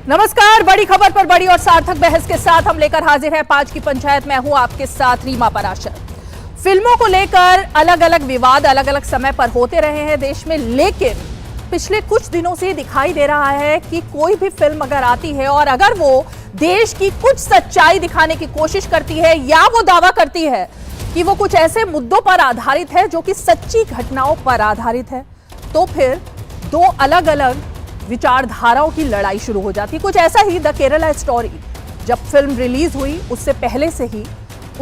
नमस्कार, बड़ी खबर पर बड़ी और सार्थक बहस के साथ हम लेकर हाजिर हैं 5 की पंचायत। मैं हूं आपके साथ रीमा पराशर। फिल्मों को लेकर अलग अलग विवाद अलग अलग समय पर होते रहे हैं देश में, लेकिन पिछले कुछ दिनों से दिखाई दे रहा है कि कोई भी फिल्म अगर आती है और अगर वो देश की कुछ सच्चाई दिखाने की कोशिश करती है या वो दावा करती है कि वो कुछ ऐसे मुद्दों पर आधारित है जो कि सच्ची घटनाओं पर आधारित है, तो फिर दो अलग अलग विचारधाराओं की लड़ाई शुरू हो जाती है। कुछ ऐसा ही द केरला स्टोरी, जब फिल्म रिलीज हुई उससे पहले से ही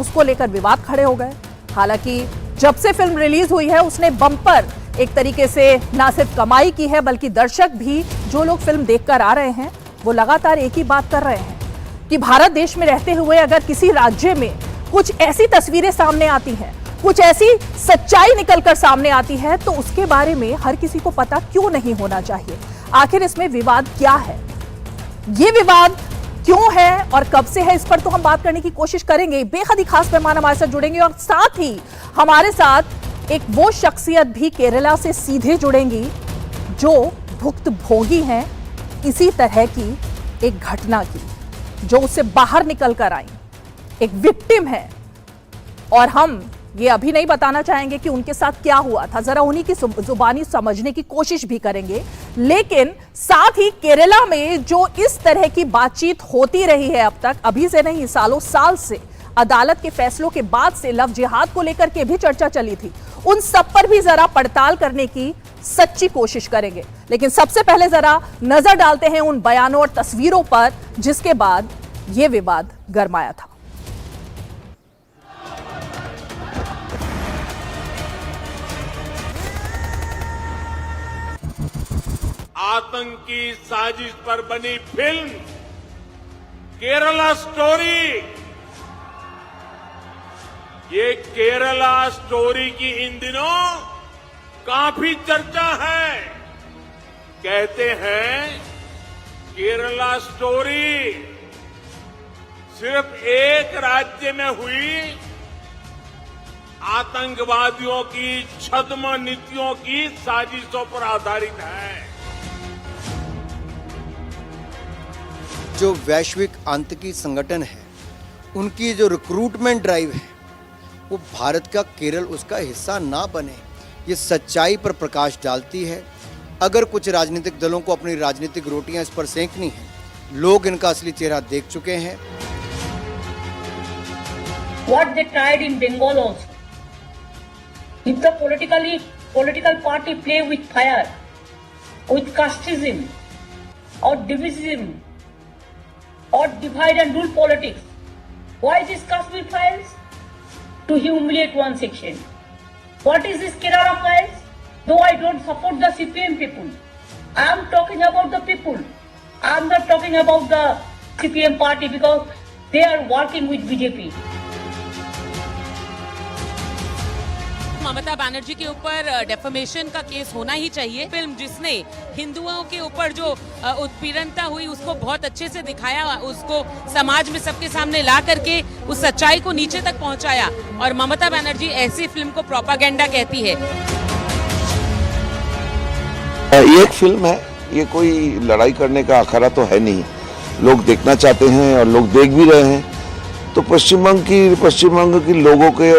उसको लेकर विवाद खड़े हो गए। हालांकि जब से फिल्म रिलीज हुई है उसने बम्पर एक तरीके से ना सिर्फ कमाई की है, बल्कि दर्शक भी जो लोग फिल्म देखकर आ रहे हैं वो लगातार एक ही बात कर रहे हैं कि भारत देश में रहते हुए अगर किसी राज्य में कुछ ऐसी तस्वीरें सामने आती हैं, कुछ ऐसी सच्चाई निकलकर सामने आती है, तो उसके बारे में हर किसी को पता क्यों नहीं होना चाहिए। आखिर इसमें विवाद क्या है, ये विवाद क्यों है और कब से है, इस पर तो हम बात करने की कोशिश करेंगे। बेहद ही खास मेहमान हमारे साथ जुड़ेंगे और साथ ही हमारे साथ एक वो शख्सियत भी केरला से सीधे जुड़ेंगी जो भुक्तभोगी हैं इसी तरह की एक घटना की, जो उससे बाहर निकल कर आई, एक विक्टिम है। और हम ये अभी नहीं बताना चाहेंगे कि उनके साथ क्या हुआ था, जरा उन्हीं की जुबानी समझने की कोशिश भी करेंगे। लेकिन साथ ही केरला में जो इस तरह की बातचीत होती रही है अब तक, अभी से नहीं सालों साल से, अदालत के फैसलों के बाद से लव जिहाद को लेकर के भी चर्चा चली थी, उन सब पर भी जरा पड़ताल करने की सच्ची कोशिश करेंगे। लेकिन सबसे पहले जरा नजर डालते हैं उन बयानों और तस्वीरों पर जिसके बाद यह विवाद गरमाया था। आतंकी साजिश पर बनी फिल्म केरला स्टोरी, ये केरला स्टोरी की इन दिनों काफी चर्चा है। कहते हैं केरला स्टोरी सिर्फ एक राज्य में हुई आतंकवादियों की छद्म नीतियों की साजिशों पर आधारित है। जो वैश्विक आतंकी संगठन है, उनकी जो रिक्रूटमेंट ड्राइव है, वो भारत का केरल उसका हिस्सा ना बने, ये सच्चाई पर प्रकाश डालती है। अगर कुछ राजनीतिक दलों को अपनी राजनीतिक रोटियां इस पर सेंकनी है, लोग इनका असली चेहरा देख चुके हैं। What they tried in Bengal also. If the political party play with fire, with casteism or divisionism, or divide and rule politics. Why these Kashmir files? To humiliate one section. What is this Kerala files? Though I don't support the CPM people, I am talking about the people. I am not talking about the CPM party because they are working with BJP. Mamata Banerjee के ऊपर defamation का case होना ही चाहिए। Film जिसने हिंदुओं के ऊपर जो उत्पीड़नता हुई उसको बहुत अच्छे से दिखाया, उसको समाज में सबके सामने ला करके उस सच्चाई को नीचे तक पहुंचाया, और ममता बनर्जी ऐसी फिल्म को प्रोपागेंडा कहती है। ये एक फिल्म है, ये कोई लड़ाई करने का अखाड़ा तो है नहीं। लोग देखना चाहते हैं और लोग देख भी रहे हैं। तो पश्चिम बंग के लोगों के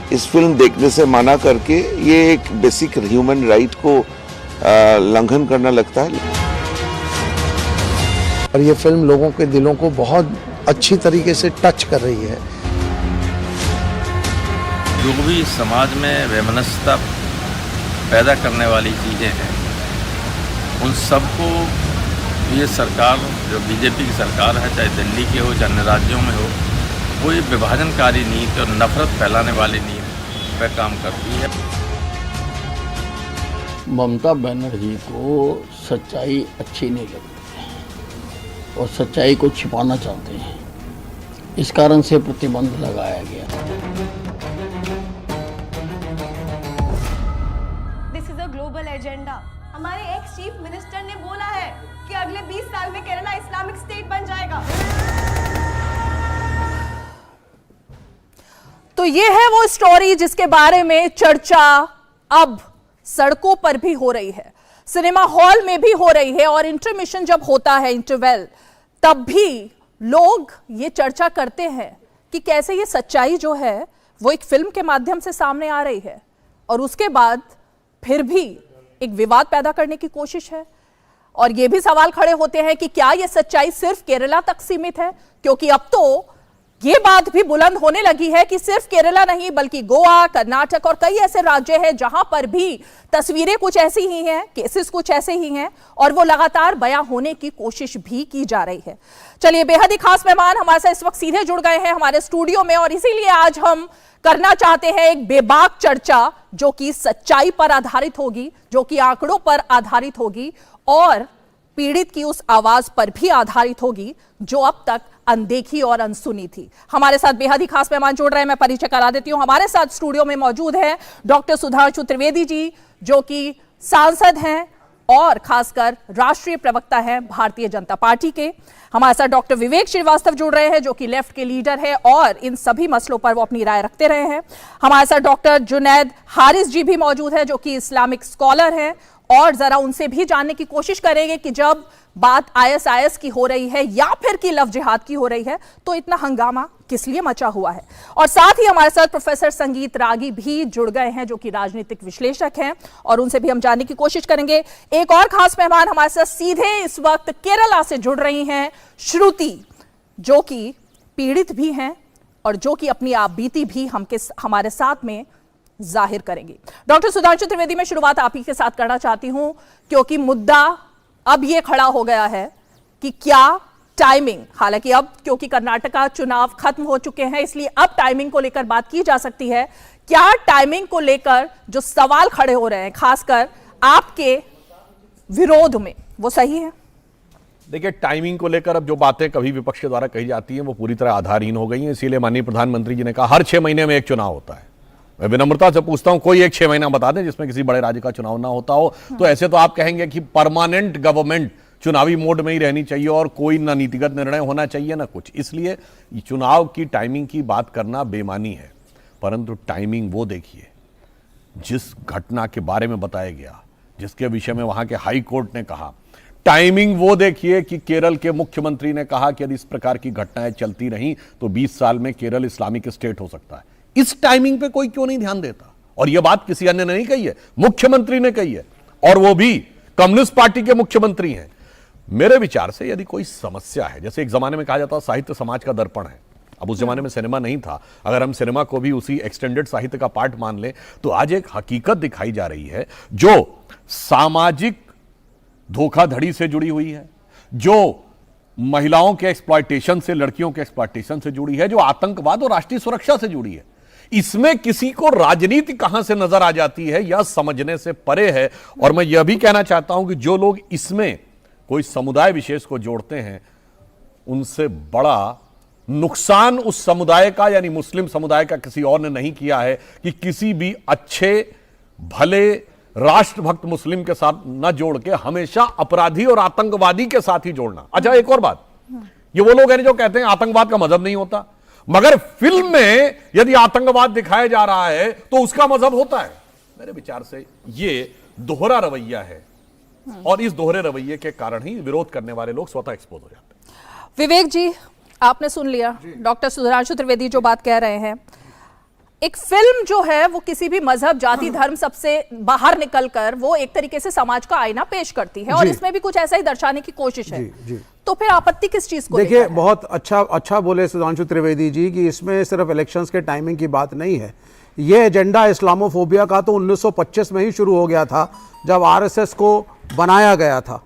इस फिल्म देखने से मना करके ये एक बेसिक ह्यूमन राइट को लंघन करना लगता है। और ये फिल्म लोगों के दिलों को बहुत अच्छी तरीके से टच कर रही है। जो भी समाज में वैमनस्यता पैदा करने वाली चीज़ें हैं, उन सबको ये सरकार, जो बीजेपी की सरकार है, चाहे दिल्ली की हो चाहे अन्य राज्यों में हो, वो ये विभाजनकारी नीति और नफरत फैलाने वाली नीति पर काम करती है। ममता बनर्जी को सच्चाई अच्छी नहीं लगती और सच्चाई को छिपाना चाहते हैं, इस कारण से प्रतिबंध लगाया गया। This is a global agenda. हमारे एक्स चीफ मिनिस्टर ने बोला है कि अगले 20 साल में केरला इस्लामिक स्टेट बन जाएगा। तो ये है वो स्टोरी जिसके बारे में चर्चा अब सड़कों पर भी हो रही है, सिनेमा हॉल में भी हो रही है। और इंटरमिशन जब होता है, इंटरवेल, तब भी लोग ये चर्चा करते हैं कि कैसे ये सच्चाई जो है वो एक फिल्म के माध्यम से सामने आ रही है और उसके बाद फिर भी एक विवाद पैदा करने की कोशिश है। और ये भी सवाल खड़े होते हैं कि क्या ये सच्चाई सिर्फ केरला तक सीमित है, क्योंकि अब तो ये बात भी बुलंद होने लगी है कि सिर्फ केरला नहीं बल्कि गोवा, कर्नाटक और कई ऐसे राज्य हैं जहां पर भी तस्वीरें कुछ ऐसी ही हैं, केसेस कुछ ऐसे ही हैं और वो लगातार बयां होने की कोशिश भी की जा रही है। चलिए, बेहद ही खास मेहमान हमारे साथ इस वक्त सीधे जुड़ गए हैं हमारे स्टूडियो में और इसीलिए आज हम करना चाहते हैं एक बेबाक चर्चा जो कि सच्चाई पर आधारित होगी, जो कि आंकड़ों पर आधारित होगी और पीड़ित की उस आवाज पर भी आधारित होगी जो अब तक अनदेखी और अनसुनी थी। हमारे साथ बेहद ही खास मेहमान जुड़ रहे हैं, मैं परिचय करा देती हूं। हमारे साथ स्टूडियो में मौजूद है डॉक्टर सुधांशु त्रिवेदी जी, जो कि सांसद हैं और खासकर राष्ट्रीय प्रवक्ता हैं भारतीय जनता पार्टी के। हमारे साथ डॉक्टर विवेक श्रीवास्तव जुड़ रहे हैं, जो कि लेफ्ट के लीडर है और इन सभी मसलों पर वो अपनी राय रखते रहे हैं। हमारे साथ डॉक्टर जुनैद हारिस जी भी मौजूद है, जो कि इस्लामिक स्कॉलर हैं और जरा उनसे भी जानने की कोशिश करेंगे कि जब बात ISIS की हो रही है या फिर की लव जिहाद की हो रही है तो इतना हंगामा किस लिए मचा हुआ है। और साथ ही हमारे साथ प्रोफेसर संगीत रागी भी जुड़ गए हैं, जो कि राजनीतिक विश्लेषक हैं और उनसे भी हम जानने की कोशिश करेंगे। एक और खास मेहमान हमारे साथ सीधे इस वक्त केरला से जुड़ रही हैं, श्रुति, जो कि पीड़ित भी हैं और जो कि अपनी आप बीती भी हमारे साथ में जाहिर करेंगी। डॉक्टर सुधांशु त्रिवेदी, मैं शुरुआत आप ही के साथ करना चाहती हूं, क्योंकि मुद्दा अब यह खड़ा हो गया है कि क्या टाइमिंग, हालांकि अब क्योंकि कर्नाटका चुनाव खत्म हो चुके हैं इसलिए अब टाइमिंग को लेकर बात की जा सकती है, क्या टाइमिंग को लेकर जो सवाल खड़े हो रहे हैं खासकर आपके विरोध में, वो सही है? देखिए, टाइमिंग को लेकर अब जो बातें कभी विपक्ष के द्वारा कही जाती हैं वो पूरी तरह आधारहीन हो गई हैं। इसीलिए माननीय प्रधानमंत्री जी ने कहा हर 6 महीने में एक चुनाव होता है। मैं विनम्रता से पूछता हूं, कोई एक 6 महीना बता दें जिसमें किसी बड़े राज्य का चुनाव ना होता हो। तो ऐसे तो आप कहेंगे कि परमानेंट गवर्नमेंट चुनावी मोड में ही रहनी चाहिए और कोई ना नीतिगत निर्णय होना चाहिए ना कुछ। इसलिए चुनाव की टाइमिंग की बात करना बेमानी है, परंतु टाइमिंग वो देखिए जिस घटना के बारे में बताया गया, जिसके विषय में वहां के हाई कोर्ट ने कहा। टाइमिंग वो देखिए कि केरल के मुख्यमंत्री ने कहा कि यदि इस प्रकार की घटनाएं चलती रहीं तो 20 साल में केरल इस्लामिक स्टेट हो सकता है। इस टाइमिंग पे कोई क्यों नहीं ध्यान देता? और यह बात किसी अन्य ने नहीं कही है, मुख्यमंत्री ने कही है और वो भी कम्युनिस्ट पार्टी के मुख्यमंत्री हैं। मेरे विचार से यदि कोई समस्या है, जैसे एक जमाने में कहा जाता साहित्य समाज का दर्पण है, अब उस जमाने में सिनेमा नहीं था, अगर हम सिनेमा को भी उसी एक्सटेंडेड साहित्य का पार्ट मान लें तो आज एक हकीकत दिखाई जा रही है जो सामाजिक धोखाधड़ी से जुड़ी हुई है, जो महिलाओं के एक्सप्लॉयटेशन से, लड़कियों के एक्सप्लॉयटेशन से जुड़ी है, जो आतंकवाद और राष्ट्रीय सुरक्षा से जुड़ी है। इसमें किसी को राजनीति कहां से नजर आ जाती है यह समझने से परे है। और मैं यह भी कहना चाहता हूं कि जो लोग इसमें कोई समुदाय विशेष को जोड़ते हैं उनसे बड़ा नुकसान उस समुदाय का, यानी मुस्लिम समुदाय का, किसी और ने नहीं किया है कि किसी भी अच्छे भले राष्ट्रभक्त मुस्लिम के साथ न जोड़ के हमेशा अपराधी और आतंकवादी के साथ ही जोड़ना। अच्छा, एक और बात, ये वो लोग हैं जो कहते हैं आतंकवाद का मजहब नहीं होता, मगर फिल्म में यदि आतंकवाद दिखाया जा रहा है तो उसका मजहब होता है। मेरे विचार से ये दोहरा रवैया है और इस दोहरे रवैये के कारण ही विरोध करने वाले लोग स्वतः एक्सपोज हो जाते हैं। विवेक जी, आपने सुन लिया डॉक्टर सुधांशु त्रिवेदी जो बात कह रहे हैं। एक फिल्म जो है वो किसी भी मजहब, जाति, धर्म सबसे बाहर निकलकर वो एक तरीके से समाज का आईना पेश करती है और इसमें भी कुछ ऐसा ही दर्शाने की कोशिश है। तो फिर आपत्ति किस चीज को? देखिए, बहुत अच्छा बोले सुधांशु त्रिवेदी जी कि इसमें सिर्फ इलेक्शंस के टाइमिंग की बात नहीं है। ये एजेंडा इस्लामोफोबिया का तो 1925 में ही शुरू हो गया था, जब आरएसएस को बनाया गया था।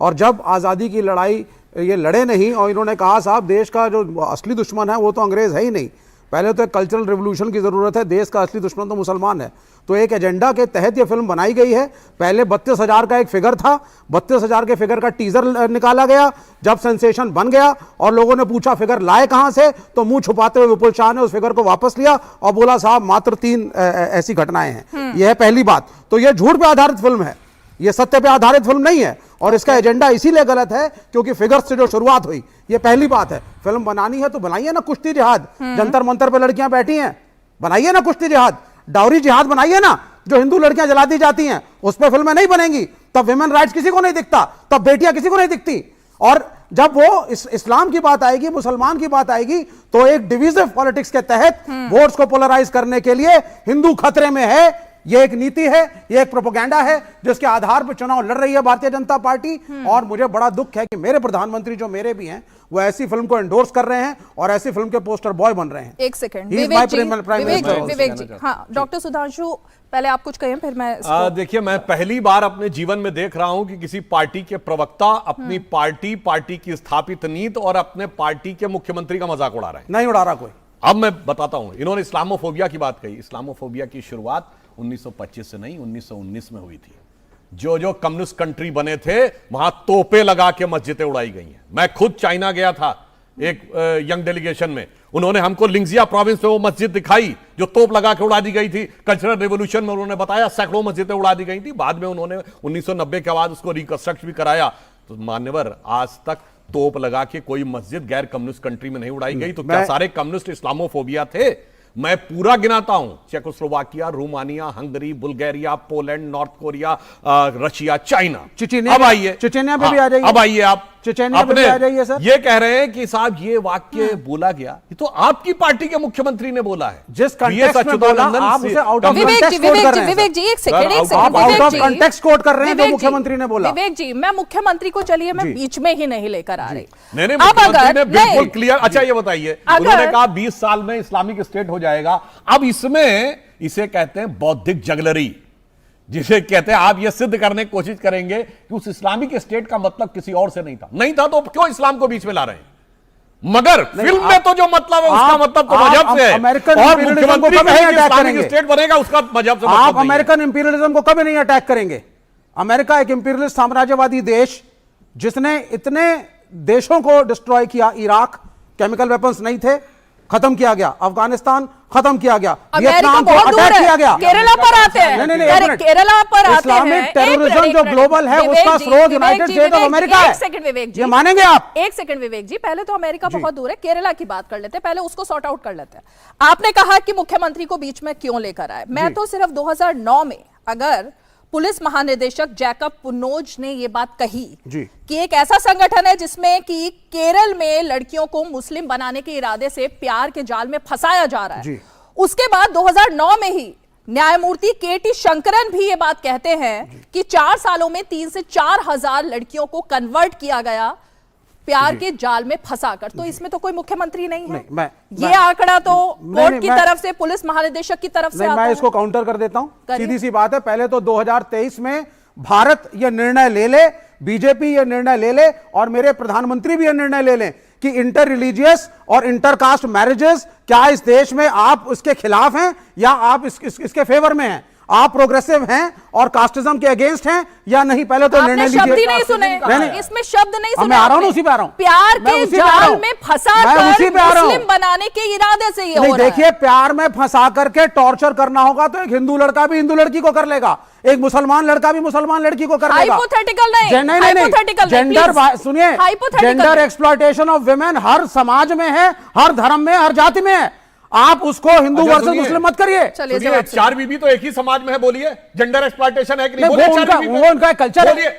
और जब आज़ादी की लड़ाई ये लड़े नहीं और इन्होंने कहा साहब देश का जो असली दुश्मन है वो तो अंग्रेज़ है ही नहीं, पहले तो एक कल्चरल रिवोल्यूशन की ज़रूरत है, देश का असली दुश्मन तो मुसलमान है। तो एक एजेंडा के तहत ये फिल्म बनाई गई है। पहले 32,000 का एक फिगर था, 32,000 के फिगर का टीजर निकाला गया, जब सेंसेशन बन गया और लोगों ने पूछा फिगर लाए कहाँ से, तो मुंह छुपाते हुए विपुल शाह ने उस फिगर को वापस लिया और बोला साहब मात्र 3 ऐसी घटनाएं हैं। यह है पहली बात। तो यह झूठ पर आधारित फिल्म है, यह सत्य पर आधारित फिल्म नहीं है और इसका एजेंडा इसीलिए गलत है क्योंकि फिगर्स से जो शुरुआत हुई, ये पहली बात है। फिल्म बनानी है तो बनाइए ना कुश्ती जिहाद, जंतर मंतर पे लड़कियां बैठी हैं, बनाइए ना कुश्ती जिहाद, डाउरी जिहाद बनाइए ना, जो हिंदू लड़कियां जला दी जाती हैं उस पर फिल्में नहीं बनेंगी, तब विमेन राइट्स किसी को नहीं दिखता, तब बेटियां किसी को नहीं दिखती। और जब वो इस्लाम की बात आएगी, मुसलमान की बात आएगी, तो एक डिविजिव पॉलिटिक्स के तहत वोट्स को पोलराइज करने के लिए हिंदू खतरे में है। ये एक नीति है, ये एक प्रोपेगेंडा है जिसके आधार पर चुनाव लड़ रही है भारतीय जनता पार्टी। और मुझे बड़ा दुख है कि मेरे प्रधानमंत्री जो मेरे भी हैं, वो ऐसी फिल्म को एंडोर्स कर रहे हैं और ऐसी फिल्म के पोस्टर बॉय बन रहे हैं। एक सेकंड, विवेक जी, हाँ, डॉक्टर सुधांशु, पहले आप कुछ कहें फिर मैं देखिए, मैं पहली बार अपने जीवन में देख रहा हूं कि किसी पार्टी के प्रवक्ता अपनी पार्टी की स्थापित नीति और अपने पार्टी के मुख्यमंत्री का मजाक उड़ा रहे हैं। नहीं उड़ा रहा कोई। अब मैं बताता हूं, इन्होंने इस्लामोफोबिया की बात कही। इस्लामोफोबिया की शुरुआत 1925 से नहीं, 1919 में हुई थी। जो कम्युनिस्ट कंट्री बने थे, वहां तोपे लगा के मस्जिदें उड़ाई गई हैं। मैं खुद चाइना गया था एक यंग डेलीगेशन में, उन्होंने हमको लिंगजिया प्रोविंस में वो मस्जिद दिखाई जो तोप लगा के उड़ा दी गई थी। कल्चरल रिवॉल्यूशन में उन्होंने बताया सैकड़ों मस्जिदें उड़ा दी गई थी। बाद में उन्होंने 1990 के बाद उसको रिकंस्ट्रक्ट भी कराया। तो मान्यवर, आज तक तोप लगा के कोई मस्जिद गैर कम्युनिस्ट कंट्री में नहीं उड़ाई गई। तो क्या सारे कम्युनिस्ट इस्लामोफोबिया थे? मैं पूरा गिनाता हूं, Czechoslovakia, Romania, Hungary, Bulgaria, Poland, North Korea, Russia, China, Chechnya. अब आइए चिचिनिया पे भी आ जाइए। अब आइए आप चिचिनिया पे भी आ जाइए सर। ये कह रहे हैं कि साहब ये वाक्य बोला गया, ये तो आपकी पार्टी के मुख्यमंत्री ने बोला है। जिस कंटेक्स्ट में बोला, आप उसे आउट ऑफ कंटेक्स्ट कोट कर रहे हैं। विवेक जी, एक सेकंड, आप आउट ऑफ कंटेक्स्ट कोट कर रहे हैं जो मुख्यमंत्री ने बोला। विवेक जी, मैं मुख्यमंत्री को चलिए मैं बीच में ही नहीं लेकर आ रही। नहीं, मुख्यमंत्री ने बिल्कुल क्लियर। अच्छा ये बताइए, उन्होंने कहा 20 साल में इस्लामिक स्टेट हो जाएगा। अब इसमें इसे कहते हैं बौद्धिक जगलरी, जिसे कहते हैं आप ये सिद्ध करने की कोशिश करेंगे कि उस इस्लामिक स्टेट का मतलब किसी और से नहीं था तो क्यों इस्लाम को बीच में ला रहे हैं? मगर फिल्म में तो जो मतलब है उसका मतलब तो मजहब से है। और मुख्यमंत्री इस्लामिक स्टेट बनेगा उसका मजहब से। आप अमेरिकन इंपीरियलिज्म को कभी नहीं अटैक करेंगे। अमेरिका एक इंपीरियलिस्ट साम्राज्यवादी देश, जिसने इतने देशों को डिस्ट्रॉय किया। इराक केमिकल वेपन्स नहीं थे, खत्म किया गया। अफगानिस्तान खत्म किया गया। वियतनाम को अटैक किया गया। केरला पर आते हैं। नहीं, केरला पर आते हैं। इस्लामिक टेररिज्म जो ग्लोबल है उसका स्रोत यूनाइटेड स्टेट ऑफ अमेरिका है। एक सेकंड विवेक जी, ये मानेंगे आप? एक सेकंड विवेक जी, पहले तो अमेरिका बहुत दूर है, केरला की बात कर लेते हैं, पहले उसको सॉर्ट आउट कर लेते हैं। आपने कहा कि मुख्यमंत्री को बीच में क्यों लेकर आए। मैं तो सिर्फ 2009 में अगर पुलिस महानिदेशक जैकब पुनोज ने यह बात कही कि एक ऐसा संगठन है जिसमें कि केरल में लड़कियों को मुस्लिम बनाने के इरादे से प्यार के जाल में फंसाया जा रहा है, उसके बाद 2009 में ही न्यायमूर्ति केटी शंकरन भी ये बात कहते हैं कि 4 सालों में 3 से 4 हजार लड़कियों को कन्वर्ट किया गया प्यार के जाल में फंसाकर। तो इसमें तो कोई मुख्यमंत्री नहीं है। ये आंकड़ा तो कोर्ट की तरफ से, पुलिस महानिदेशक की तरफ से आता है। मैं इसको काउंटर कर देता हूं। सीधी सी बात है, पहले तो 2023 में भारत यह निर्णय ले ले, बीजेपी यह निर्णय ले ले और मेरे प्रधानमंत्री भी यह निर्णय ले लें कि इंटर रिलीजियस और इंटरकास्ट मैरिजेस, क्या इस देश में आप उसके खिलाफ हैं या आप इसके फेवर में हैं? आप प्रोग्रेसिव हैं और कास्टिज्म के अगेंस्ट हैं या नहीं? पहले तो निर्णय लीजिए। शब्द ही नहीं सुने, इसमें शब्द नहीं सुने। मैं आ रहा हूं, उसी पे आ रहा हूं। प्यार के जाल में फंसाकर मुस्लिम बनाने के इरादे से ये हो रहा है। देखिए, प्यार में फंसा करके टॉर्चर करना होगा तो एक हिंदू लड़का भी हिंदू लड़की को कर लेगा, एक मुसलमान लड़का भी मुसलमान लड़की को कर लेगा। हाइपोथेटिकल नहीं, जेंडर, सुनिए, जेंडर एक्सप्लॉयटेशन ऑफ विमेन हर समाज में है, हर धर्म में, हर जाति में है। आप उसको हिंदू वर्सेस मुस्लिम मत करिए। चलिए, 4 बीबी तो एक ही समाज में है, बोलिए जेंडर एक्सप्लॉयटेशन है कि नहीं? वो उनका कल्चर है।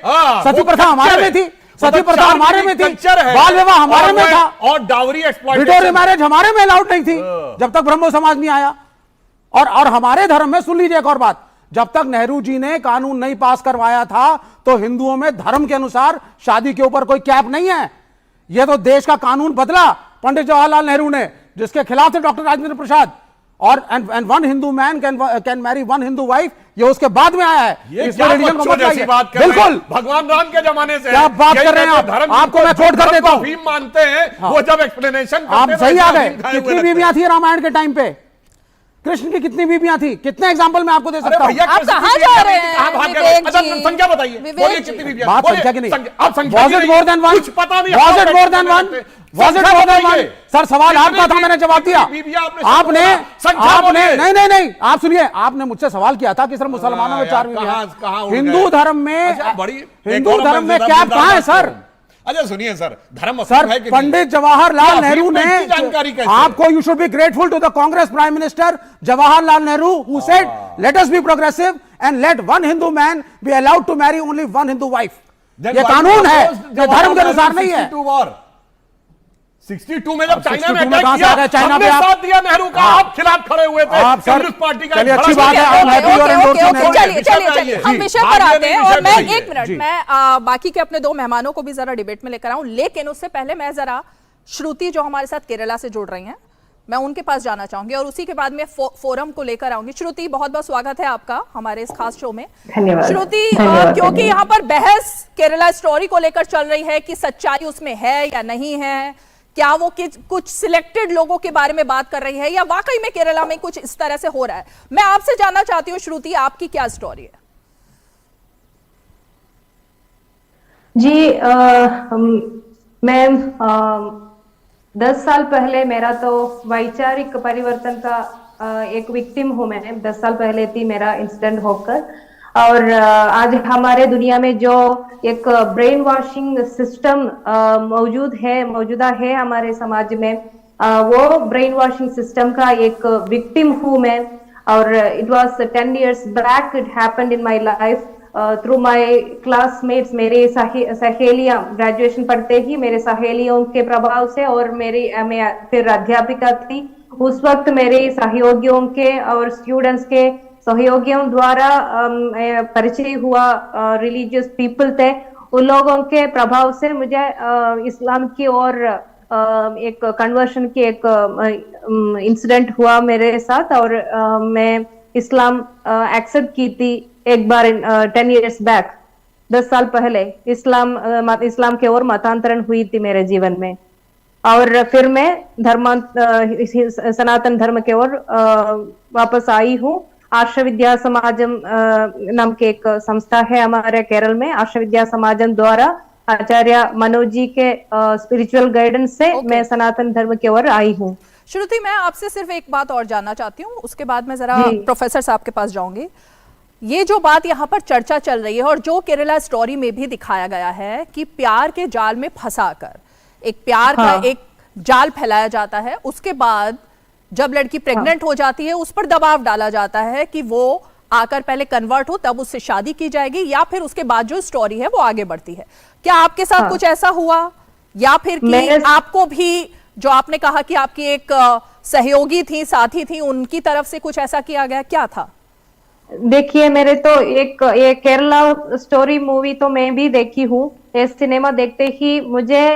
सती प्रथा हमारे में थी, सती प्रथा हमारे में थी, बाल विवाह हमारे में था, और डावरी विडो मैरिज हमारे में अलाउड नहीं थी जब तक ब्रह्मो समाज नहीं आया। और हमारे धर्म में, सुन लीजिए एक और बात, जब तक नेहरू जी ने कानून नहीं पास करवाया था तो हिंदुओं में धर्म के अनुसार शादी के ऊपर कोई कैप नहीं है। यह तो देश का कानून बदला पंडित जवाहरलाल नेहरू ने, जिसके खिलाफ थे डॉक्टर राजेंद्र प्रसाद। और and one Hindu man can marry one Hindu wife, ये उसके बाद में आया है। इसमें रिलीजन को जैसी बात कर बिल्कुल भगवान राम के जमाने से क्या बात कर रहे हैं आप? आपको मैं कोट कर देता हूं। मानते हैं वो जब एक्सप्लेनेशन आप सही आ गए। कितनी बीवियां थी रामायण के टाइम पे? कृष्ण की कितनी बीवियां थी? कितने एग्जांपल मैं आपको दे सकता हूं। आप कहां जा रहे हैं? संख्या बताइए, बोलिए कितनी बीवियां? बात संख्या की नहीं, आप was it more than one? कुछ पता नहीं, was it more than one? Was it more than one? Sir, सवाल आपका था, मैंने जवाब दिया। आपने नहीं, आप सुनिए, आपने मुझसे सवाल किया था कि सर मुसलमानों में 4 बीवियां। हिंदू धर्म में कैप कहां है सर? अच्छा सुनिए सर, धर्म सर है कि पंडित जवाहरलाल नेहरू ने जानकारी कैसे? आपको you should be grateful to the Congress prime minister Jawaharlal Nehru who said let us be progressive and let one Hindu man be allowed to marry only one Hindu wife. Then ये why कानून you है, opposed ये धर्म के अनुसार नहीं है। 62 war? 62 में जब चाइना में 62 में अटैक कहां से किया, आ गए? चाइना हमने पे आप- साथ दिया नेहरू का, आप खिलाफ खड़े हुए थे। आप सर, कम्युनिस्ट पार्टी का चलिए, एक अच्छी बड़ा बात है, सा- I'm happy you are endorsing Nehru। चलिए हम जी, विषय पर भाग्य आते हैं नहीं और मैं विषय एक मिनट जी। मैं बाकी के अपने दो मेहमानों को भी जरा डिबेट में लेकर आऊं, लेकिन उससे पहले मैं जरा श्रुति जो हमारे साथ केरला से जुड़ रही हैं, मैं उनके पास जाना चाहूंगी और उसी के बाद में फोरम को लेकर आऊंगी। श्रुति, बहुत बहुत स्वागत है आपका हमारे इस खास शो में। धन्यवाद। श्रुति, धन्यवाद, क्योंकि धन्यवाद। यहाँ पर बहस केरला स्टोरी को लेकर चल रही है कि सच्चाई उसमें है या नहीं है, क्या वो कुछ सिलेक्टेड लोगों के बारे में बात कर रही है या वाकई में केरला में कुछ इस तरह से हो रहा है। मैं आपसे जानना चाहती हूँ श्रुति, आपकी क्या स्टोरी है? जी मैं 10 साल पहले मेरा तो वैचारिक परिवर्तन का एक विक्टिम हूँ। मैंने 10 साल पहले थी मेरा इंसिडेंट होकर, और आज हमारे दुनिया में जो एक ब्रेन वॉशिंग सिस्टम मौजूदा है हमारे समाज में, वो ब्रेन वॉशिंग सिस्टम का एक विक्टिम हूँ मैं। और it was 10 years back, it happened in my life through my classmates. मेरे सहेलियां ग्रेजुएशन पढ़ते ही मेरे सहेलियों के प्रभाव से, और मैं फिर अध्यापिका थी उस वक्त, मेरे सहयोगियों के और स्टूडेंट्स के सहयोगियों द्वारा परिचय हुआ रिलीजियस पीपल थे। उन लोगों के प्रभाव से मुझे इस्लाम की ओर एक कन्वर्शन की एक इंसिडेंट हुआ मेरे साथ, और मैं इस्लाम एक्सेप्ट की थी एक बार 10 years बैक, 10 साल पहले इस्लाम के ओर मतांतरण हुई थी मेरे जीवन में। और फिर मैं सनातन धर्म के ओर वापस आई हूँ। आर्ष विद्या समाजम नाम के एक संस्था है हमारे केरल में। आर्ष विद्या समाजम द्वारा आचार्य मनोज जी के स्पिरिचुअल गाइडेंस से मैं सनातन धर्म की ओर आई हूँ। श्रुति, मैं आपसे सिर्फ एक बात और जानना चाहती हूँ, उसके बाद मैं जरा प्रोफेसर साहब के पास जाऊंगी। ये जो बात यहाँ पर चर्चा चल रही है और जो केरला स्टोरी में भी दिखाया गया है कि प्यार के जाल में फंसाकर एक प्यार का एक जाल फैलाया जाता है, उसके बाद जब लड़की प्रेग्नेंट हो जाती है उस पर दबाव डाला जाता है कि वो आकर पहले कन्वर्ट हो, तब उससे शादी की जाएगी, या फिर उसके बाद जो स्टोरी है वो आगे बढ़ती है। क्या आपके साथ कुछ ऐसा हुआ, या फिर कि आपको भी, जो आपने कहा कि आपकी एक सहयोगी थी, साथी थी, उनकी तरफ से कुछ ऐसा किया गया, क्या था? देखिए, मेरे तो एक केरला स्टोरी मूवी तो मैं भी देखी हूँ। ये सिनेमा देखते ही मुझे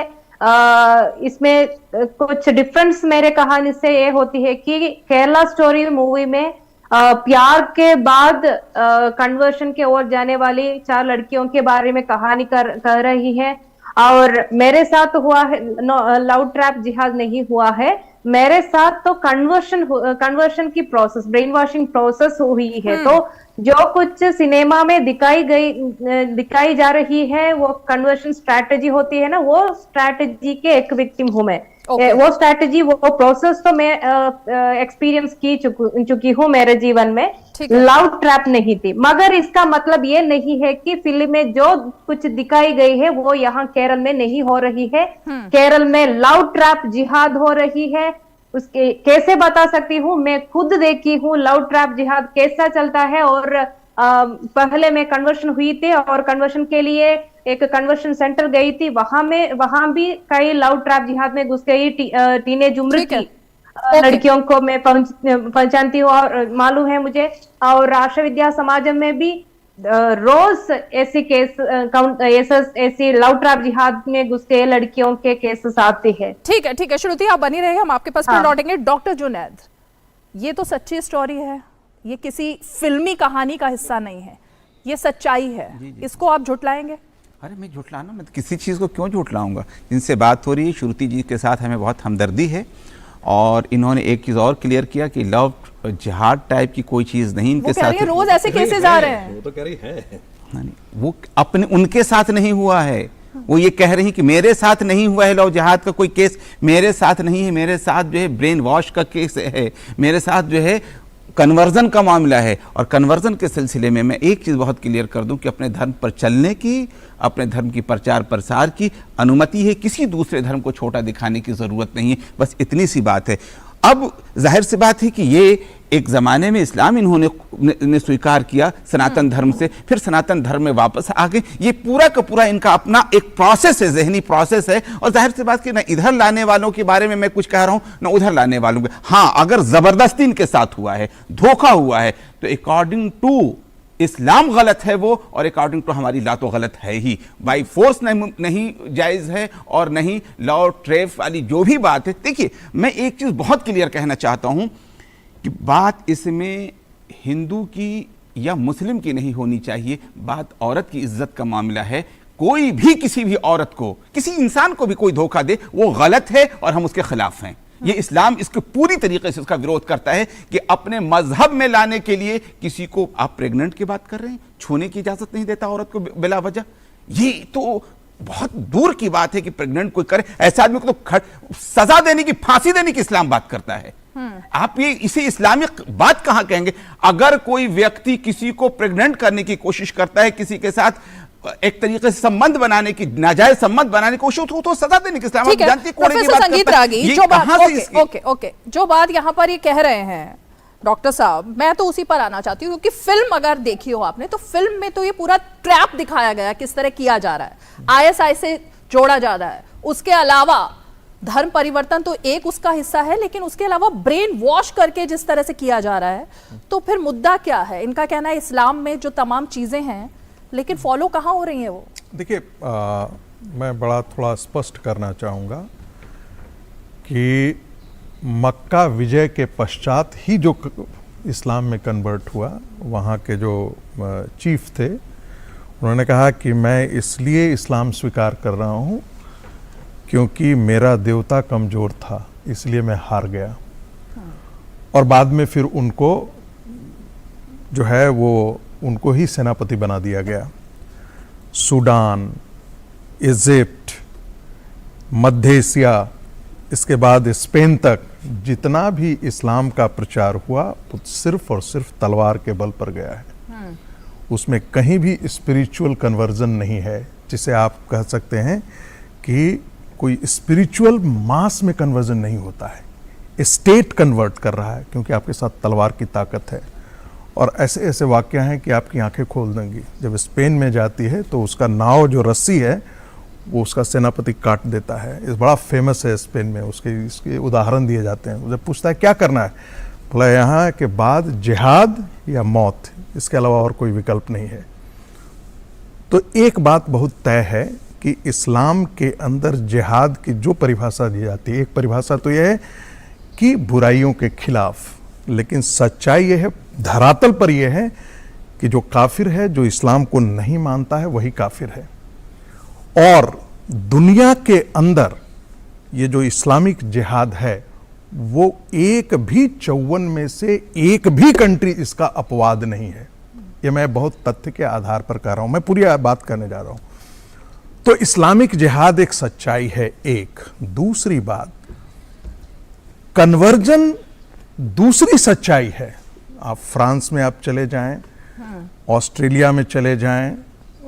इसमें कुछ डिफरेंस मेरे कहानी से ये होती है कि केरला स्टोरी मूवी में प्यार के बाद कन्वर्शन के ओर जाने वाली 4 लड़कियों के बारे में कहानी कर रही है। और मेरे साथ हुआ है लव ट्रैप जिहाद नहीं हुआ है, मेरे साथ तो कन्वर्शन की प्रोसेस, ब्रेन वॉशिंग प्रोसेस हुई है। तो जो कुछ सिनेमा में दिखाई जा रही है वो कन्वर्शन स्ट्रैटेजी होती है ना, वो स्ट्रैटेजी के एक विक्टिम हूं मैं। वो स्ट्रैटेजी, वो प्रोसेस तो मैं एक्सपीरियंस की चुकी हूँ मेरे जीवन में। लव ट्रैप नहीं थी, मगर इसका मतलब ये नहीं है कि फिल्म में जो कुछ दिखाई गई है वो यहाँ केरल में नहीं हो रही है। केरल में लव ट्रैप जिहाद हो रही है। उसके कैसे बता सकती हूँ, मैं खुद देखी हूँ लव ट्रैप जिहाद कैसा चलता है। और पहले मैं कन्वर्शन हुई थी और कन्वर्शन के लिए एक कन्वर्शन सेंटर गई थी, वहां भी कई लव ट्रैप जिहाद में घुस गई। टीनेज उम्र की लड़कियों को मैं पहचानती हूँ और मालूम है मुझे। और राष्ट्र विद्या समाजम में भी रोज ऐसी ऐसी लव ट्रैप जिहाद में घुस गए लड़कियों के केसेस आते हैं। ठीक है श्रुति, आप बनी रहे, हम आपके पास फिर लौटेंगे। डॉक्टर जुनैद, ये तो सच्ची स्टोरी है, ये किसी फिल्मी कहानी का हिस्सा नहीं है, ये सच्चाई है। इसको आप झुटलाएंगे? अरे मैं झुटलाना, मैं किसी चीज़ को क्यों झुटलाऊंगा। जिनसे बात हो रही है श्रुति जी के साथ हमें बहुत हमदर्दी है, और इन्होंने एक चीज़ और क्लियर किया कि लव जिहाद टाइप की कोई चीज़ नहीं इनके साथ। रोज ऐसे केसेस आ रहे हैं, वो तो कह रही है। वो अपने उनके साथ नहीं हुआ है, वो ये कह रही कि मेरे साथ नहीं हुआ है लव जिहाद का कोई केस, मेरे साथ नहीं है, मेरे साथ जो है ब्रेन वॉश का केस है, मेरे साथ जो है कन्वर्जन का मामला है। और कन्वर्जन के सिलसिले में मैं एक चीज़ बहुत क्लियर कर दूं कि अपने धर्म पर चलने की, अपने धर्म की प्रचार प्रसार की अनुमति है, किसी दूसरे धर्म को छोटा दिखाने की ज़रूरत नहीं है, बस इतनी सी बात है। अब जाहिर सी बात है कि ये एक जमाने में इस्लाम इन्होंने स्वीकार किया सनातन धर्म से, फिर सनातन धर्म में वापस आ गए। ये पूरा का पूरा इनका अपना एक प्रोसेस है, जहनी प्रोसेस है। और जाहिर सी बात कि ना इधर लाने वालों के बारे में मैं कुछ कह रहा हूं, ना उधर लाने वालों के। हाँ, अगर जबरदस्ती इनके साथ हुआ है, धोखा हुआ है, तो अकॉर्डिंग टू इस्लाम गलत है वो, और अकॉर्डिंग टू हमारी लॉ तो गलत है ही। बाई फोर्स नहीं जायज है, और नहीं लॉ ट्रेफ वाली जो भी बात है। देखिए, मैं एक चीज बहुत क्लियर कहना चाहता हूं कि बात इसमें हिंदू की या मुस्लिम की नहीं होनी चाहिए, बात औरत की इज्जत का मामला है। कोई भी किसी भी औरत को, किसी इंसान को भी कोई धोखा दे, वो गलत है और हम उसके खिलाफ हैं। ये इस्लाम इसके पूरी तरीके से इसका विरोध करता है कि अपने मजहब में लाने के लिए किसी को, आप प्रेग्नेंट की बात कर रहे हैं, छूने की इजाजत नहीं देता औरत को बिला वजह। ये तो बहुत दूर की बात है कि प्रेग्नेंट कोई करे। ऐसे आदमी को तो सजा देने की, फांसी देने की इस्लाम बात करता है। आप ये इसे इस्लामिक बात कहां कहेंगे? अगर कोई व्यक्ति किसी को प्रेग्नेंट करने की कोशिश करता है, किसी के साथ एक तरीके से संबंध बनाने की, नाजायज संबंध बनाने की कोशिश, तो सजा देने की इस्लाम ठीक है। जानती कोड़े की प्रोफेसर बात संगीत करता है। रागी, ये जो कहां बात से इसकी- ओके, जो बात यहाँ पर ये कह रहे हैं डॉक्टर साहब, मैं तो उसी पर आना चाहती हूँ, क्योंकि फिल्म अगर देखी हो आपने, तो फिल्म में तो ये पूरा ट्रैप दिखाया गया किस तरह किया जा रहा है, आईएसआई से जोड़ा जा रहा है। उसके अलावा धर्म परिवर्तन तो एक उसका हिस्सा है, लेकिन उसके अलावा ब्रेन वॉश करके जिस तरह से किया जा रहा है, तो फिर मुद्दा क्या है? इनका कहना है इस्लाम में जो तमाम चीजें हैं, लेकिन फॉलो कहाँ हो रही हैं वो? देखिए, मैं बड़ा थोड़ा स्पष्ट करना चाहूँगा कि मक्का विजय के पश्चात ही जो इस्लाम में कन्वर्ट हुआ, वहाँ के जो चीफ थे, उन्होंने कहा कि मैं इसलिए इस्लाम स्वीकार कर रहा हूँ क्योंकि मेरा देवता कमज़ोर था, इसलिए मैं हार गया। और बाद में फिर उनको जो है वो उनको ही सेनापति बना दिया गया। सूडान, इजिप्ट, मध्य एशिया, इसके बाद स्पेन तक जितना भी इस्लाम का प्रचार हुआ, वो सिर्फ और सिर्फ तलवार के बल पर गया है। उसमें कहीं भी स्पिरिचुअल कन्वर्जन नहीं है, जिसे आप कह सकते हैं कि कोई स्पिरिचुअल मास में कन्वर्जन नहीं होता है। स्टेट कन्वर्ट कर रहा है, क्योंकि आपके साथ तलवार की ताकत है। और ऐसे ऐसे वाक्य हैं कि आपकी आंखें खोल देंगी। जब स्पेन में जाती है तो उसका नाव जो रस्सी है वो उसका सेनापति काट देता है। इस बड़ा फेमस है स्पेन में, इसके उदाहरण दिए जाते हैं। जब पूछता है क्या करना है, बोला यहाँ के बाद जिहाद या मौत, इसके अलावा और कोई विकल्प नहीं है। तो एक बात बहुत तय है कि इस्लाम के अंदर जिहाद की जो परिभाषा दी जाती है, एक परिभाषा तो यह है कि बुराइयों के खिलाफ, लेकिन सच्चाई यह है, धरातल पर यह है कि जो काफिर है, जो इस्लाम को नहीं मानता है, वही काफिर है। और दुनिया के अंदर ये जो इस्लामिक जिहाद है, वो एक भी 54 में से एक भी कंट्री इसका अपवाद नहीं है। ये मैं बहुत तथ्य के आधार पर कह रहा हूं, मैं पूरी बात करने जा रहा हूं। तो इस्लामिक जिहाद एक सच्चाई है। एक दूसरी बात, कन्वर्जन दूसरी सच्चाई है। आप फ्रांस में आप चले जाएं, ऑस्ट्रेलिया में चले जाएं,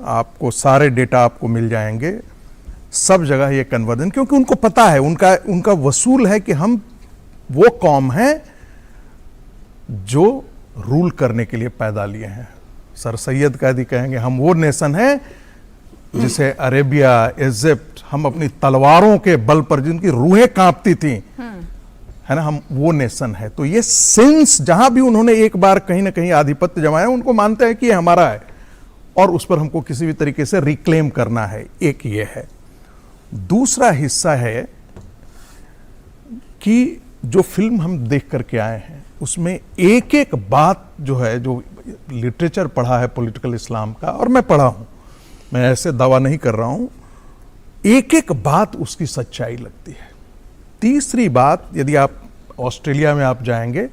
आपको सारे डेटा आपको मिल जाएंगे, सब जगह ये कन्वर्जन, क्योंकि उनको पता है, उनका वसूल है कि हम वो कौम है जो रूल करने के लिए पैदा लिए हैं। सर सैयद कैदी कहेंगे हम वो नेशन है जिसे अरेबिया, इजिप्ट, हम अपनी तलवारों के बल पर जिनकी रूहें कांपती थी, है ना, हम वो नेशन है। तो ये सिंस जहां भी उन्होंने एक बार कहीं ना कहीं आधिपत्य जमाया, उनको मानते हैं कि ये हमारा है और उस पर हमको किसी भी तरीके से रिक्लेम करना है। एक ये है। दूसरा हिस्सा है कि जो फिल्म हम देख करके आए हैं, उसमें एक एक बात जो है, जो लिटरेचर पढ़ा है पॉलिटिकल इस्लाम का, और मैं पढ़ा हूं, मैं ऐसे दावा नहीं कर रहा हूं, एक एक बात उसकी सच्चाई लगती है। तीसरी बात, यदि आप ऑस्ट्रेलिया में आप जाएंगे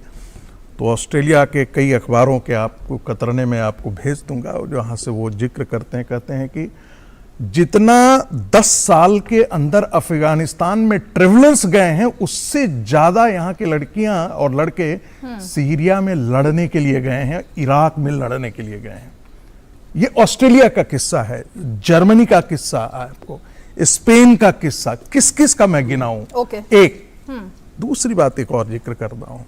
तो ऑस्ट्रेलिया के कई अखबारों के आपको कतरने में आपको भेज दूंगा, जहाँ से वो जिक्र करते हैं, कहते हैं कि जितना 10 साल के अंदर अफगानिस्तान में ट्रेवलर्स गए हैं, उससे ज्यादा यहाँ के लड़कियां और लड़के सीरिया में लड़ने के लिए गए हैं, इराक में लड़ने के लिए गए हैं। ये ऑस्ट्रेलिया का किस्सा है, जर्मनी का किस्सा आपको, स्पेन का किस्सा, किस किस का मैं गिनाऊं? एक दूसरी बात एक और जिक्र कर रहा हूं,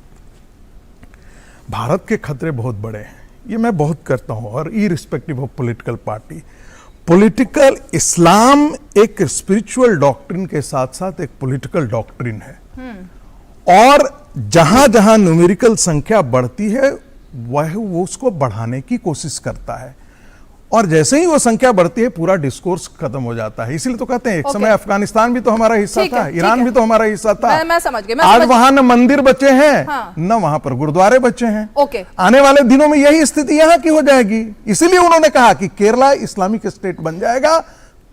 भारत के खतरे बहुत बड़े हैं, ये मैं बहुत करता हूं, और irrespective of political party. Political Islam एक स्पिरिचुअल डॉक्ट्रिन के साथ साथ एक पॉलिटिकल डॉक्ट्रिन है, और जहां जहां न्यूमेरिकल संख्या बढ़ती है वह वो उसको बढ़ाने की कोशिश करता है, और जैसे ही वो संख्या बढ़ती है पूरा डिस्कोर्स खत्म हो जाता है। इसीलिए तो कहते हैं एक समय अफगानिस्तान भी तो हमारा हिस्सा था, ईरान भी तो हमारा हिस्सा था। मैं समझ गई। आज वहां न मंदिर बचे हैं, न वहां पर गुरुद्वारे बचे हैं। ओके। आने वाले दिनों में यही स्थिति यहां की हो जाएगी। इसीलिए उन्होंने कहा कि केरला इस्लामिक स्टेट बन जाएगा,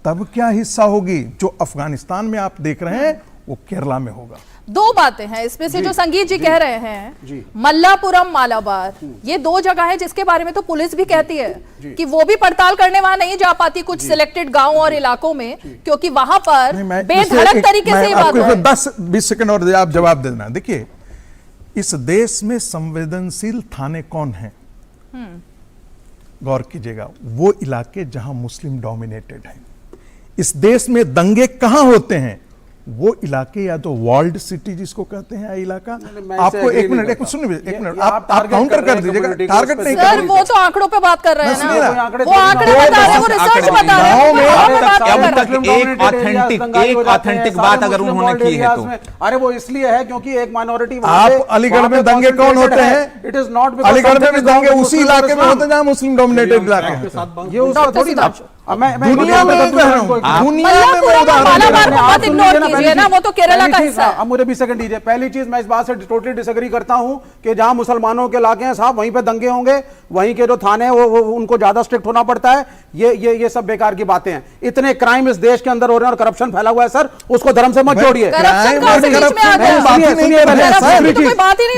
तब क्या हिस्सा होगी? जो अफगानिस्तान में आप देख रहे हैं वो केरला में होगा। दो बातें हैं इसमें से जो संगीत जी कह रहे हैं, मल्लापुरम मालाबार, ये दो जगह है जिसके बारे में तो पुलिस भी कहती है कि वो भी पड़ताल करने वहां नहीं जा पाती कुछ सिलेक्टेड गांव और इलाकों में, क्योंकि वहां पर बेधड़क तरीके से ये बात है। 10-20 सेकंड और आप जवाब दे देना। देखिए, इस देश में संवेदनशील थाने कौन है? गौर कीजिएगा, वो इलाके जहां मुस्लिम डोमिनेटेड हैं। इस देश में दंगे कहां होते हैं? वो इलाके या तो वॉल्ड सिटी जिसको कहते हैं इलाका। आपको एक मिनट सुनिए, एक मिनट आप काउंटर कर दीजिएगा, टारगेट नहीं सर, वो तो आंकड़ों पे बात कर रहे हैं ना, वो आंकड़े बता रहे हैं, वो रिसर्च बता रहे हैं। एक ऑथेंटिक बात अगर उन्होंने की है तो अरे वो इसलिए है क्योंकि एक माइनॉरिटी। आप अलीगढ़ में दंगे कौन होते हैं? इट इज नॉट अलीगढ़ में भी दंगे उसी इलाके में होते हैं जहां मुस्लिम डोमिनेटेड इलाके हैं। ये उसका थोड़ी ना दुनिया में कह रहा हूं, दुनिया में मैं उदाहरण, वो तो केरला का हिस्सा है। अब मुझे 20 सेकंड दीजिए। पहली चीज, मैं इस बात से टोटली डिसएग्री करता हूं कि जहां मुसलमानों के इलाके हैं साहब वहीं पे दंगे होंगे, वहीं के जो थाने हैं वो उनको ज्यादा स्ट्रिक्ट होना पड़ता है। ये सब बेकार की बातें हैं। इतने क्राइम इस देश के अंदर हो रहे हैं और करप्शन फैला हुआ है सर, उसको धर्म से मत जोड़िए।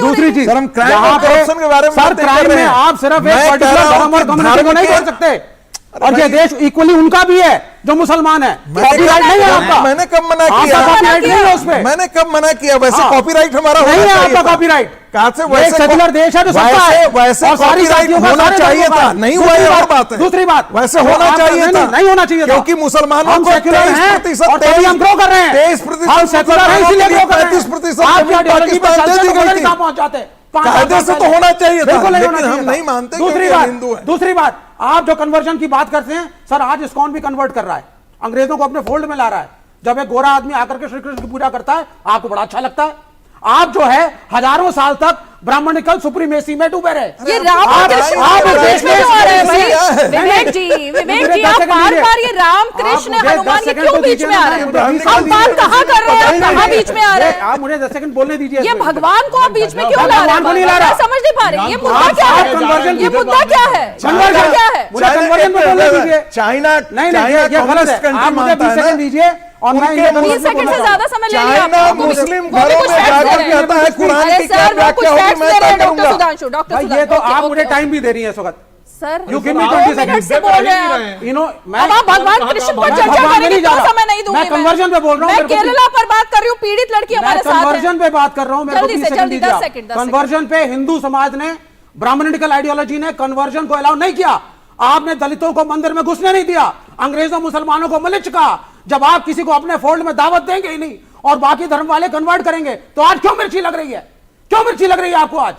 दूसरी चीज, सर क्राइम में आप सिर्फ एक पर्टिकुलर धर्म और कम्युनिटी को नहीं कर सकते, और ये देश इक्वली उनका भी है जो मुसलमान है। कॉपीराइट नहीं है आपका। मैंने कब मना किया? कॉपीराइट नहीं है उसमें। मैंने कब मना किया? वैसे कॉपीराइट हमारा नहीं है आपका कॉपीराइट। कहां से? वैसे सेक्युलर देश है जो सबका है, वैसे कॉपीराइट होना चाहिए था, नहीं हुआ ये और बात है। दूसरी बात, वैसे होना चाहिए था, नहीं होना चाहिए था, क्योंकि मुसलमानों हम को सेक्युलर हैं और तभी हम ग्रो कर रहे हैं। 23% हम सेक्युलर हैं इसीलिए ग्रो कर रहे हैं। 35% आपकी आइडियोलॉजी पे चलते तो कहां पहुंच जाते? कायदे से तो होना चाहिए था, बिल्कुल नहीं लेकिन होना हम चाहिए नहीं मानते। दूसरी बात, आप जो कन्वर्जन की बात करते हैं सर, आज इस्कॉन भी कन्वर्ट कर रहा है, अंग्रेजों को अपने फोल्ड में ला रहा है। जब एक गोरा आदमी आकर के श्री कृष्ण की पूजा करता है आपको बड़ा अच्छा लगता है। आप जो है हजारों साल तक ब्राह्मणिकल सुप्रीमेसी में डूबे रहे। ये राम कृष्ण विवेक जी आप बार ये राम कृष्ण हनुमान ये क्यों बीच में आ रहे हैं? हम बात कहाँ कर रहे हैं, आप कहाँ बीच में आ रहे हैं? आप मुझे 10 सेकंड बोलने दीजिए। ये भगवान को आप बीच में क्यों ला रहे हैं? समझ नहीं पा रहे। ये मुद्दा क्या है? ये मुद्दा क्या है? कन्वर्जन क्या है? मुझे कन्वर्जन में बोलने दीजिए। चाइना नहीं, ये गलत है। आप मुझे 20 सेकंड दीजिए और मैं 20 सेकंड से ज्यादा समय ले लिया। चाइना मुस्लिम घरों में जाकर कहता है कुरान की क्या व्याख्या होगी मैं तय करूंगा। डॉक्टर ये तो आप मुझे टाइम भी दे रही हैं इस वक्त sir. You give me 20 second से बोल रहे हैं अब आप भगवान कृष्ण पर चर्चा करेंगे तो समय नहीं दूंगी। मैं कन्वर्जन पे बोल रहा हूं, मैं केरला पर बात कर रही हूं, पीड़ित लड़की हमारे साथ है। कन्वर्जन पे बात कर रहा हूं, मेरे को 20 सेकंड दीजिए। कन्वर्जन पे हिंदू समाज ने, ब्राह्मणिकल आइडियोलॉजी ने कन्वर्जन को अलाउ नहीं किया। आपने दलितों को मंदिर में घुसने नहीं दिया, अंग्रेजों मुसलमानों को मलिच कहा। जब आप किसी को अपने फोल्ड में दावत देंगे ही नहीं और बाकी धर्म वाले कन्वर्ट करेंगे तो आज क्यों मिर्ची लग रही है? क्यों मिर्ची लग रही है आपको आज?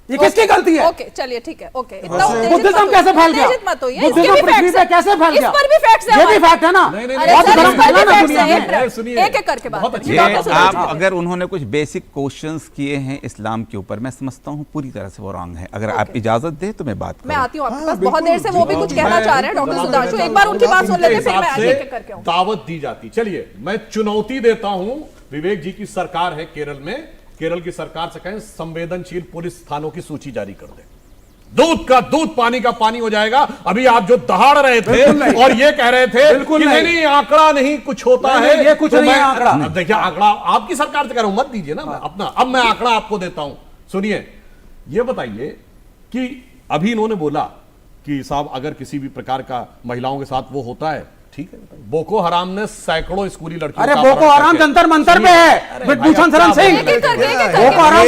ये किसकी गलती है? ओके चलिए ठीक है। ओके, इतना बुद्धिज्म कैसे फैल गया? बुद्धिज्म पृथ्वी पे कैसे फैल गया? इस पर भी फैक्ट्स हैं। ये भी फैक्ट है ना। एक एक करके बात करिए। आप अगर उन्होंने कुछ बेसिक क्वेश्चंस किए हैं इस्लाम के ऊपर, मैं समझता हूँ पूरी तरह से वो रॉन्ग है। अगर आप इजाजत दें तो मैं बात करूं। मैं आती हूँ आपके पास, बहुत देर से वो भी कुछ कहना चाह रहे हैं डॉक्टर सुधांशु। एक बार उनकी बात सुन लेते फिर मैं एक एक करके आऊंगा। दावत दी जाती। चलिए मैं चुनौती देता हूं विवेक जी की सरकार है केरल में, केरल की सरकार से कहें संवेदनशील पुलिस थानों की सूची जारी कर दे। दूध का दूध, पानी का पानी हो जाएगा। अभी आप जो दहाड़ रहे थे और ये कह रहे थे कि नहीं आंकड़ा नहीं कुछ होता है, ये कुछ नहीं है आंकड़ा। देखिए आंकड़ा आपकी सरकार से कह रहा हूं, मत दीजिए ना अपना। अब मैं आंकड़ा आपको देता हूं, सुनिए। ये बताइए कि अभी इन्होंने बोला कि साहब अगर किसी भी प्रकार का महिलाओं के साथ वो होता है ठीक है, बोको हराम ने सैकड़ों स्कूली लड़कियों अरे का बोको अपहरण हराम करके- जंतर मंतर पे है विभूषण शरण सिंह। बोको हराम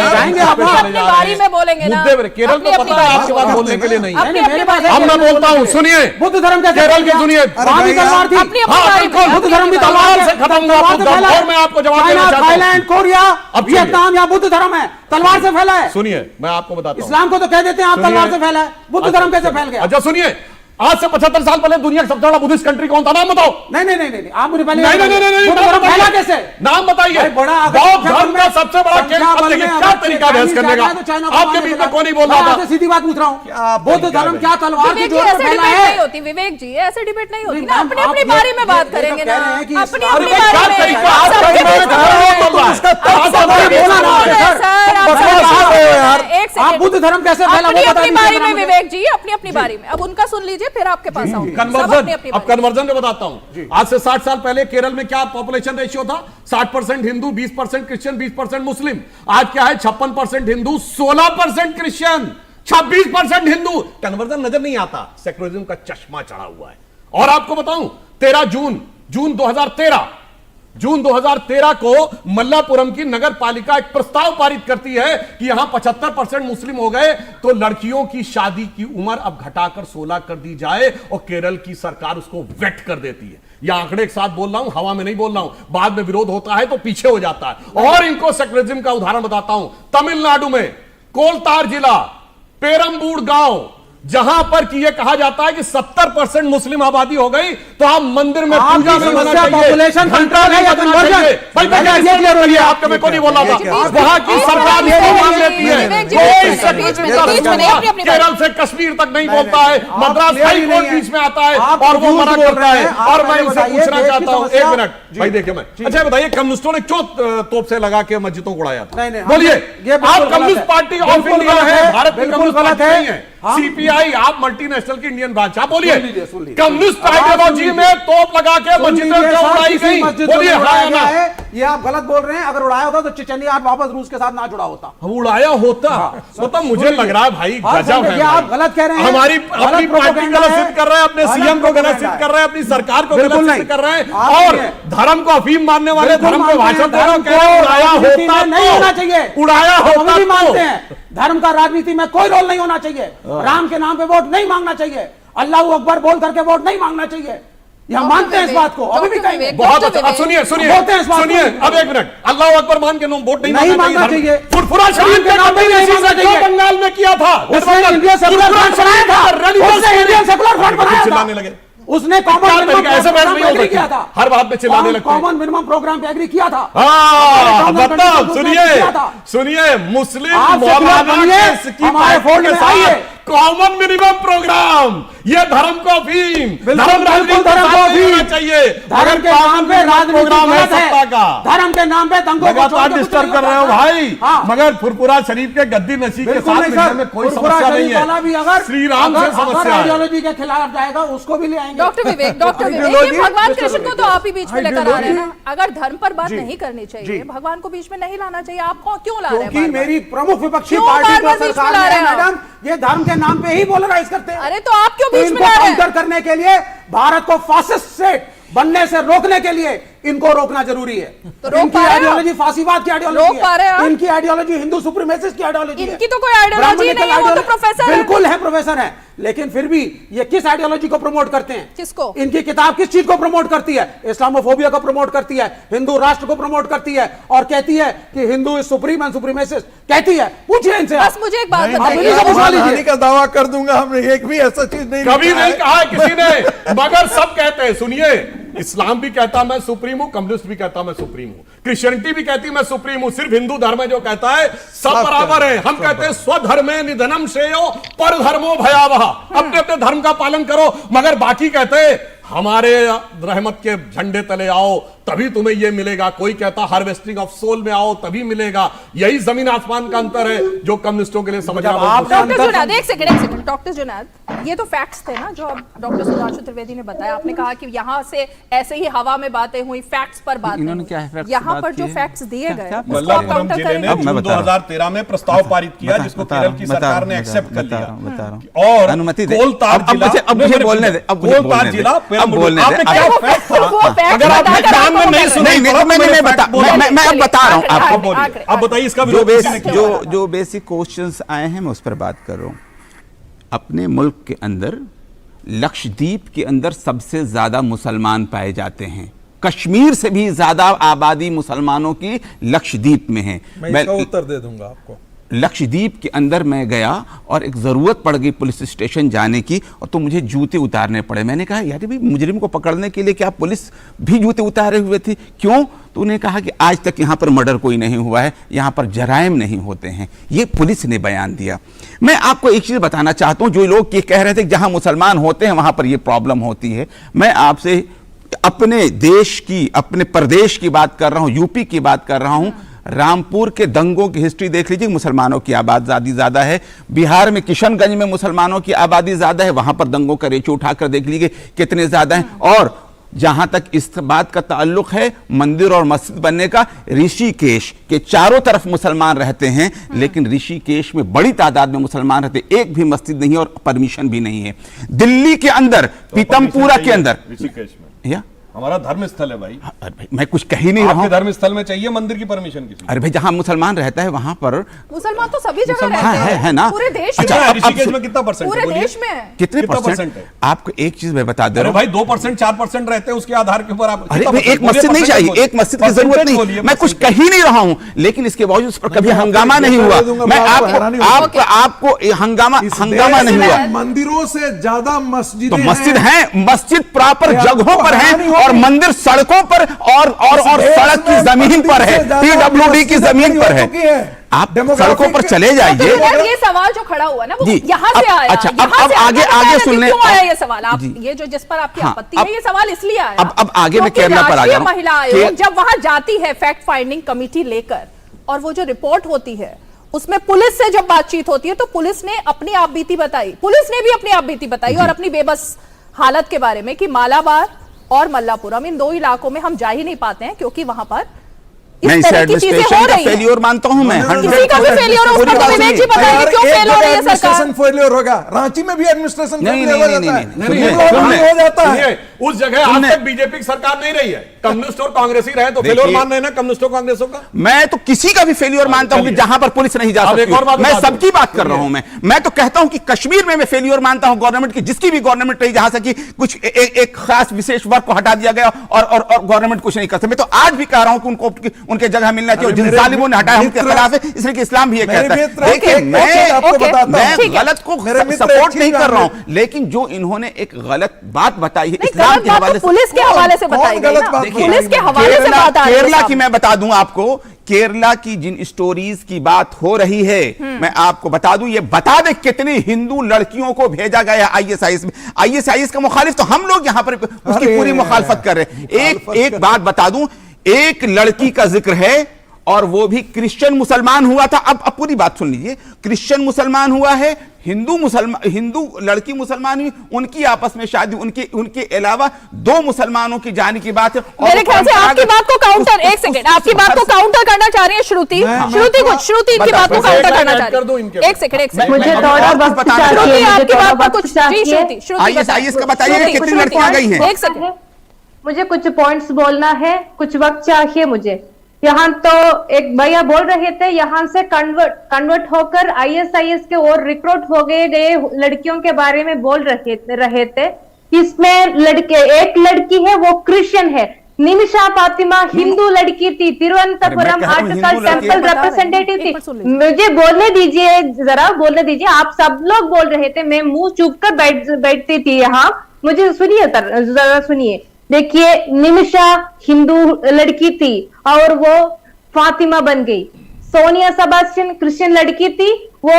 जाएंगे अपनी बारी में बोलेंगे ना। मुद्दे पर केरल में पता है आपके बात बोलने के लिए नहीं है। मेरे पास अब मैं बोलता हूँ, सुनिए बुद्ध धर्म कैसे केरल के सुनिए। वहां भी तलवार थी। हाँ, बिल्कुल। बुद्ध धर्म भी तलवार से खत्म हुआ बुद्ध धर्म। और मैं आपको जवाब देना चाहता हूँ। थाईलैंड, कोरिया, अब वियतनाम, यहाँ बुद्ध धर्म है, तलवार से फैला है। सुनिए, मैं आपको बताता हूँ। इस्लाम को तो कह देते हैं आप तलवार से फैला है, बुद्ध धर्म कैसे फैल गया? अच्छा सुनिए, आज से 75 साल पहले दुनिया का सबसे बड़ा बुद्धिस्ट कंट्री कौन था? नाम बताओ। नहीं, आप मुझे पहले नहीं, बुद्ध धर्म फैला कैसे? नाम बताइए। बड़ा बौद्ध धर्म का सबसे बड़ा क्या तरीका बहस करने का? आपके बीच में कौन नहीं बोल रहा था? सीधी बात पूछ रहा हूँ, बुद्ध धर्म क्या तलवार की जोर से फैला है? नहीं होती विवेक जी, ऐसे डिबेट नहीं होती ना। अपनी अपनी बारी में बात करेंगे ना, अपनी अपनी क्या बारी तरीका? आप बुद्ध धर्म कैसे फैला? अपनी बारी में विवेक जी, अपनी अपनी बारी में। अब उनका सुन लीजिए, फिर आपके पास आऊंगी। कन्वर्जन, अब कन्वर्जन में बताता हूं। आज से 60 साल पहले केरल में क्या पॉपुलेशन रेशियो था? 60% हिंदू, 20% क्रिश्चियन, 20% मुस्लिम। आज क्या है? 56% हिंदू, 16% क्रिश्चियन, 26% हिंदू। कन्वर्जन नजर नहीं आता, सेक्युलरिज्म का चश्मा चढ़ा हुआ है। और आपको बताऊं, 13 जून 2013 को मल्लापुरम की नगर पालिका एक प्रस्ताव पारित करती है कि यहां 75% मुस्लिम हो गए तो लड़कियों की शादी की उम्र अब घटाकर 16 कर दी जाए, और केरल की सरकार उसको वेट कर देती है। यह आंकड़े के साथ बोल रहा हूं, हवा में नहीं बोल रहा हूं। बाद में विरोध होता है तो पीछे हो जाता है। और इनको सेक्युलरिज्म का उदाहरण बताता हूं। तमिलनाडु में कोलतार जिला, पेरम्बूर गांव, जहां पर कि यह कहा जाता है कि 70% मुस्लिम आबादी हो गई, तो आप मंदिर में पूजा में होना चाहिए, पॉपुलेशन कंट्रोल है या कन्वर्जन? आपको मैं को नहीं बोला था। वहां की सरकार इसको मान लेती है। केरल से कश्मीर तक नहीं बोलता है, मद्रास हाई कोर्ट बीच में आता है और वो मना करता है। और मैं इनसे पूछना चाहता हूं, एक मिनट भाई, देखिए मैं, अच्छा बताइए, कम्युनिस्टों ने क्यों तोप से लगा के मस्जिदों को उड़ाया था? बोलिए, आप कम्युनिस्ट पार्टी ऑफ इंडिया है, भारत की कम्युनिस्ट पार्टी नहीं है। सीपीआई, आप मल्टीनेशनल की इंडियन ब्रांच। आप बोलिए, कम्युनिस्ट आइडियोलॉजी में तोप लगा के मस्जिदें क्यों उड़ाई गई? बोलिए हाँ या ना? ये आप गलत बोल रहे हैं। अगर उड़ाया होता तो चेचनिया वापस रूस के साथ ना जुड़ा होता। उड़ाया होता तो मुझे लग रहा है भाई गजब है। आप गलत कह रहे हैं। हमारी अपनी पार्टी गलत सिद्ध कर रहे हैं, अपने सीएम को गलत सिद्ध कर रहे हैं, अपनी सरकार को गलत सिद्ध कर रहे हैं, और धर्म को अफीम मानने वाले धर्म को भाषण दे रहे हैं। उड़ाया होता नहीं होना चाहिए, उड़ाया होता भी मानते हैं। धर्म का राजनीति में कोई रोल नहीं होना चाहिए। राम के नाम पे वोट नहीं मांगना चाहिए, अल्लाह अकबर बोल करके वोट नहीं मांगना चाहिए। यह मानते हैं इस बात को, अभी भी कहेंगे। बहुत अच्छा। सुनिए अब एक मिनट, अल्लाह अकबर मान के वोट नहीं मांगना चाहिए। फुरफुरा शरीफ के नाम पे बंगाल में किया था, इंडियन सेकुलर फ्रंट बनाया चिल्लाने लगे। उसने कॉमन ऐसे बैठ नहीं हो किया था, हर बात पे चिल्लाने लगते। कॉमन मिनिमम प्रोग्राम पे एग्री किया था। मतलब सुनिए, मुस्लिम कॉमन मिनिमम प्रोग्राम, ये धर्म को अफीम, धर्म राजनीति चाहिए। धर्म के नाम पे राजनीति प्रोग्राम है सत्ता का, धर्म के नाम पे दंगों को डिस्टर्ब कर रहे हो भाई। मगर फुरफुरा शरीफ के गद्दी नसी के साथ मिलने में कोई समस्या नहीं है। श्री राम से समस्या आइडियोलॉजी के खिलाफ जाएगा, उसको भी ले आएंगे। डॉक्टर विवेक, भगवान कृष्ण को तो आप ही बीच में लेकर आ रहे हैं ना। अगर धर्म पर बात नहीं करनी चाहिए, भगवान को बीच में नहीं लाना चाहिए, आप क्यों ला रहे हैं? क्योंकि मेरी प्रमुख विपक्षी पार्टी को सरकार है मैडम, ये धर्म के नाम पे ही पोलराइज करते हैं। अरे तो आप क्यों बीच में ला रहे हैं? काउंटर करने के लिए, भारत को फासिस्ट स्टेट बनने से रोकने के लिए इनको रोकना जरूरी है। तो इनकी आइडियोलॉजी फासीवाद की आइडियोलॉजी है, इनकी आइडियोलॉजी हिंदू सुप्रीमेसिस्ट की आइडियोलॉजी है। इनकी तो कोई आइडियोलॉजी नहीं है, वो तो प्रोफेसर है। बिल्कुल है, प्रोफेसर है, लेकिन फिर भी ये किस आइडियोलॉजी को प्रमोट करते हैं? किसको? इनकी किताब किस चीज को प्रमोट करती है? इस्लामोफोबिया को प्रमोट करती है, हिंदू राष्ट्र को प्रमोट करती है, और कहती है कि Hindu is supreme and supremacist कहती है। पूछिए इनसे। बस मुझे एक बात बताइए, का दावा कर दूंगा, हमने एक भी ऐसा चीज नहीं कभी नहीं कहा किसी ने, मगर सब कहते हैं। सुनिए, इस्लाम भी कहता मैं सुप्रीम हूं, कम्युनिस्ट भी कहता मैं सुप्रीम हूं, क्रिश्चियनिटी भी कहती मैं सुप्रीम हूं। सिर्फ हिंदू धर्म है जो कहता है सब बराबर है। हम कहते हैं स्वधर्मे निधनम श्रेयो पर धर्मो भयावह, अपने अपने धर्म का पालन करो। मगर बाकी कहते हैं हमारे रहमत के झंडे तले आओ तभी तुम्हें ये मिलेगा, कोई कहता हार्वेस्टिंग ऑफ सोल में आओ तभी मिलेगा। यही जमीन आसमान का अंतर है जो कम्युनिस्टों के लिए समझना बहुत मुश्किल है। डॉक्टर जुनैद एक सेकंड डॉक्टर जुनैद, ये तो फैक्ट्स थे ना जो अब डॉक्टर सुधांशु त्रिवेदी ने बताया। आपने कहा कि यहाँ से ऐसे ही हवा में बातें हुई, फैक्ट्स पर बात इन्होंने क्या है फैक्ट्स यहाँ पर जो फैक्ट्स दिए गए मल्लापुरम जिले ने जून 2013 में प्रस्ताव पारित किया जिसको केरल की सरकार ने एक्सेप्ट कर लिया और अनुमति दे। कोलतार जिला, अब मुझे बोलने दे, अब मुझे बोलने दे, अब बोलने दे। अगर आप ध्यान में नहीं सुने मैं अब बता रहा हूँ आपको। अब बताइए इसका जो बेसिक क्वेश्चंस आए हैं मैं उस पर बात कर रहा हूँ। अपने मुल्क के अंदर लक्षद्वीप के अंदर सबसे ज्यादा मुसलमान पाए जाते हैं। कश्मीर से भी ज्यादा आबादी मुसलमानों की लक्षद्वीप में है। मैं इसका उत्तर दे दूंगा आपको। लक्षद्वीप के अंदर मैं गया और एक ज़रूरत पड़ गई पुलिस स्टेशन जाने की, और तो मुझे जूते उतारने पड़े। मैंने कहा यार भाई मुजरिम को पकड़ने के लिए क्या पुलिस भी जूते उतारे हुए थी, क्यों? तो उन्हें कहा कि आज तक यहाँ पर मर्डर कोई नहीं हुआ है, यहाँ पर जराइम नहीं होते हैं, ये पुलिस ने बयान दिया। मैं आपको एक चीज़ बताना चाहता हूँ, जो लोग ये कह रहे थे कि जहाँ मुसलमान होते हैं वहाँ पर ये प्रॉब्लम होती है, मैं आपसे अपने देश की, अपने प्रदेश की बात कर रहा हूँ, यूपी की बात कर रहा हूँ। रामपुर के दंगों की हिस्ट्री देख लीजिए, मुसलमानों की आबादी ज्यादा है। बिहार में किशनगंज में मुसलमानों की आबादी ज्यादा है, वहां पर दंगों का रेशो उठाकर देख लीजिए कितने ज्यादा हैं। और जहां तक इस बात का ताल्लुक है मंदिर और मस्जिद बनने का, ऋषिकेश के चारों तरफ मुसलमान रहते हैं, लेकिन ऋषिकेश में बड़ी तादाद में मुसलमान रहते, एक भी मस्जिद नहीं है और परमिशन भी नहीं है। दिल्ली के अंदर पीतमपुरा के अंदर ऋषिकेश में या हमारा धर्म स्थल है भाई। अरे भाई मैं कुछ कह ही नहीं रहा हूं। धर्म स्थल में चाहिए मंदिर की परमिशन किसी? अरे भाई जहां मुसलमान रहता है वहां पर मुसलमान तो सभी जगह रहते हैं, है ना? पूरे देश अच्छा, ऋषिकेश में कितना परसेंट? पूरे देश में कितने परसेंट है? आपको एक चीज मैं बता दे रहा हूं भाई, 2% 4% रहते हैं, उसके आधार के ऊपर आप। अरे भाई एक मस्जिद नहीं चाहिए, एक मस्जिद की जरूरत नहीं, मैं कुछ कह ही नहीं रहा हूं, लेकिन इसके बावजूद उस पर कभी हंगामा नहीं हुआ। मैं आपको हंगामा नहीं हुआ। मंदिरों से ज्यादा मस्जिद, तो मस्जिद है, मस्जिद प्रॉपर जगहों पर है और मंदिर सड़कों पर और सड़क की जमीन पर है, पीडब्ल्यूडी की जमीन पर है। आप सड़कों पर चले जाइए। ये सवाल जो खड़ा हुआ ना वो यहाँ से आया। अच्छा अब आगे सुन लें। क्यों आया ये सवाल? आप ये जो जिस पर आपकी आपत्ति है, ये सवाल इसलिए आया। अब आगे मैं केरला पर आ गया। महिला आयोग जब वहां जाती है फैक्ट फाइंडिंग कमेटी लेकर, और वो जो रिपोर्ट होती है उसमें पुलिस से जब बातचीत होती है, तो पुलिस ने अपनी आपबीती बताई, पुलिस ने भी अपनी आपबीती बताई और अपनी बेबस हालत के बारे में कि मालाबार और मल्लापुरम इन दो इलाकों में हम जा ही नहीं पाते हैं क्योंकि वहां पर मैं इस एडमिनिस्ट्रेशन का फेलियर मानता हूं। मैं किसी का भी फेलियर हो, उसका तो विवेक जी बताएंगे क्यों फेल हो रही है सरकार। फेलियर होगा, रांची में भी एडमिनिस्ट्रेशन हो जाता है। उस जगह आज तक बीजेपी की सरकार नहीं रही है, कम्युनिस्ट और कांग्रेसी रहे, तो फेलियर मान रहे हैं ना कम्युनिस्टों कांग्रेसों का। मैं तो किसी का भी फेलियर मानता हूं कि जहां पर पुलिस नहीं जा सकती, मैं सबकी बात कर रहा हूं। मैं तो कहता हूं कि कश्मीर में मैं फेलियर मानता हूं गवर्नमेंट की, जिसकी भी गवर्नमेंट रही, जहां से कि कुछ एक खास विशेष वर्ग को हटा दिया गया और गवर्नमेंट कुछ नहीं कर सकती। मैं तो आज भी कह रहा हूं कि उनको उनके जगह मिलना चाहिए, जिन जालिमों ने हटाया उनके खिलाफ है, इसलिए कि इस्लाम भी ये कहता है। देखिए मैं गलत को सपोर्ट नहीं कर रहा हूं, लेकिन जो इन्होंने एक गलत बात बताई है इस्लाम के हवाले से, पुलिस के हवाले से बताई गई ना, पुलिस के हवाले से बात आ रही है। केरला की मैं बता दूं आपको, केरला की जिन स्टोरीज की बात हो रही है, मैं आपको बता दूं, ये बता दे कितनी हिंदू लड़कियों को भेजा गया आईएसआईएस में। आईएसआईएस का मुखालिफ तो हम लोग यहां पर उसकी पूरी मुखालफत कर रहे हैं। एक बात बता दूं, एक लड़की का जिक्र है और वो भी क्रिश्चियन मुसलमान हुआ था। अब पूरी बात सुन लीजिए, क्रिश्चियन मुसलमान हुआ है, हिंदू लड़की मुसलमान हुई, उनकी आपस में शादी, उनके अलावा दो मुसलमानों की जाने की बात है। मेरे ख्याल से आपकी बात को काउंटर, एक सेकंड, आपकी बात को काउंटर करना चाह रही है श्रुति इनकी बात को काउंटर करना चाह रही है। एक सेकंड मुझे थोड़ा वक्त चाहिए, आपकी बात पर कुछ आईएसआईएस का बताइए कितनी लड़कियां गई हैं। एक सेकंड, मुझे कुछ पॉइंट्स बोलना है, कुछ वक्त चाहिए मुझे। यहाँ तो एक भैया बोल रहे थे, यहाँ से कन्वर्ट होकर आईएसआईएस के और रिक्रूट हो गए लड़कियों के बारे में बोल रहे थे। इसमें एक लड़की है वो क्रिश्चियन है, निमिषा फातिमा हिंदू लड़की थी, तिरुवनंतपुरम आर्टिकल टेंपल रिप्रेजेंटेटिव थी। मुझे बोलने दीजिए, जरा बोलने दीजिए। आप सब लोग बोल रहे थे, मैं मुंह चुप कर बैठती थी यहाँ। मुझे सुनिए, जरा सुनिए। देखिए, निमिषा हिंदू लड़की थी और वो फातिमा बन गई। सोनिया सेबास्टियन क्रिश्चियन लड़की थी, वो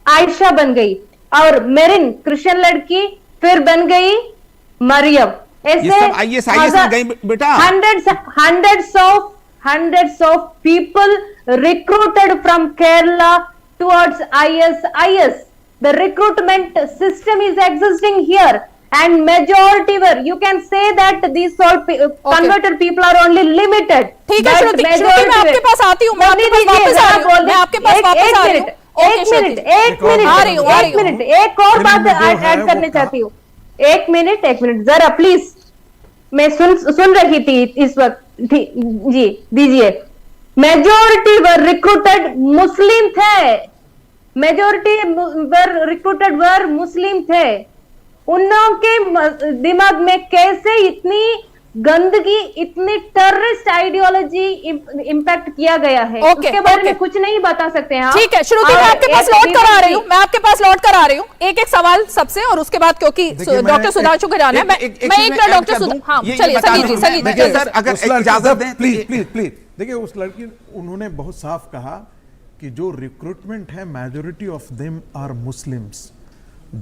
आयशा बन गई। और मेरिन क्रिश्चियन लड़की फिर बन गई मरियम। ये सब ISIS में गई बेटा। hundreds of people recruited from Kerala towards ISIS. The recruitment system is existing here, and majority were, you can say that these all converted people are only limited. ठीक है श्रुति, मैं आपके पास आती हूँ, मैं आपके पास वापस आ रही हूँ, मैं आपके पास वापस आ रही हूँ। एक मिनट, एक और बात ऐड करना चाहती हूँ। एक मिनट जरा प्लीज, मैं सुन रही थी इस वक्त। जी दीजिए। मेजोरिटी वर रिक्रूटेड मुस्लिम थे, मेजोरिटी वर रिक्रूटेड वर मुस्लिम थे। उन लोगों के दिमाग में कैसे इतनी गंदगी, इतनी टेररिस्ट आइडियोलॉजी इम्पैक्ट किया गया है, उसके बारे में कुछ नहीं बता सकते हैं। ठीक है श्रुति, मैं आपके पास लौट कर आ रही हूँ, एक सवाल सबसे, और उसके बाद क्योंकि डॉक्टर सुधांशु को जाना है, मैं एक मिनट डॉक्टर सुधांशु, हाँ चलिए संगीत सर, अगर इजाजत दें प्लीज। देखिए उस लड़की, उन्होंने बहुत साफ कहा कि जो रिक्रूटमेंट है majority of them are Muslims.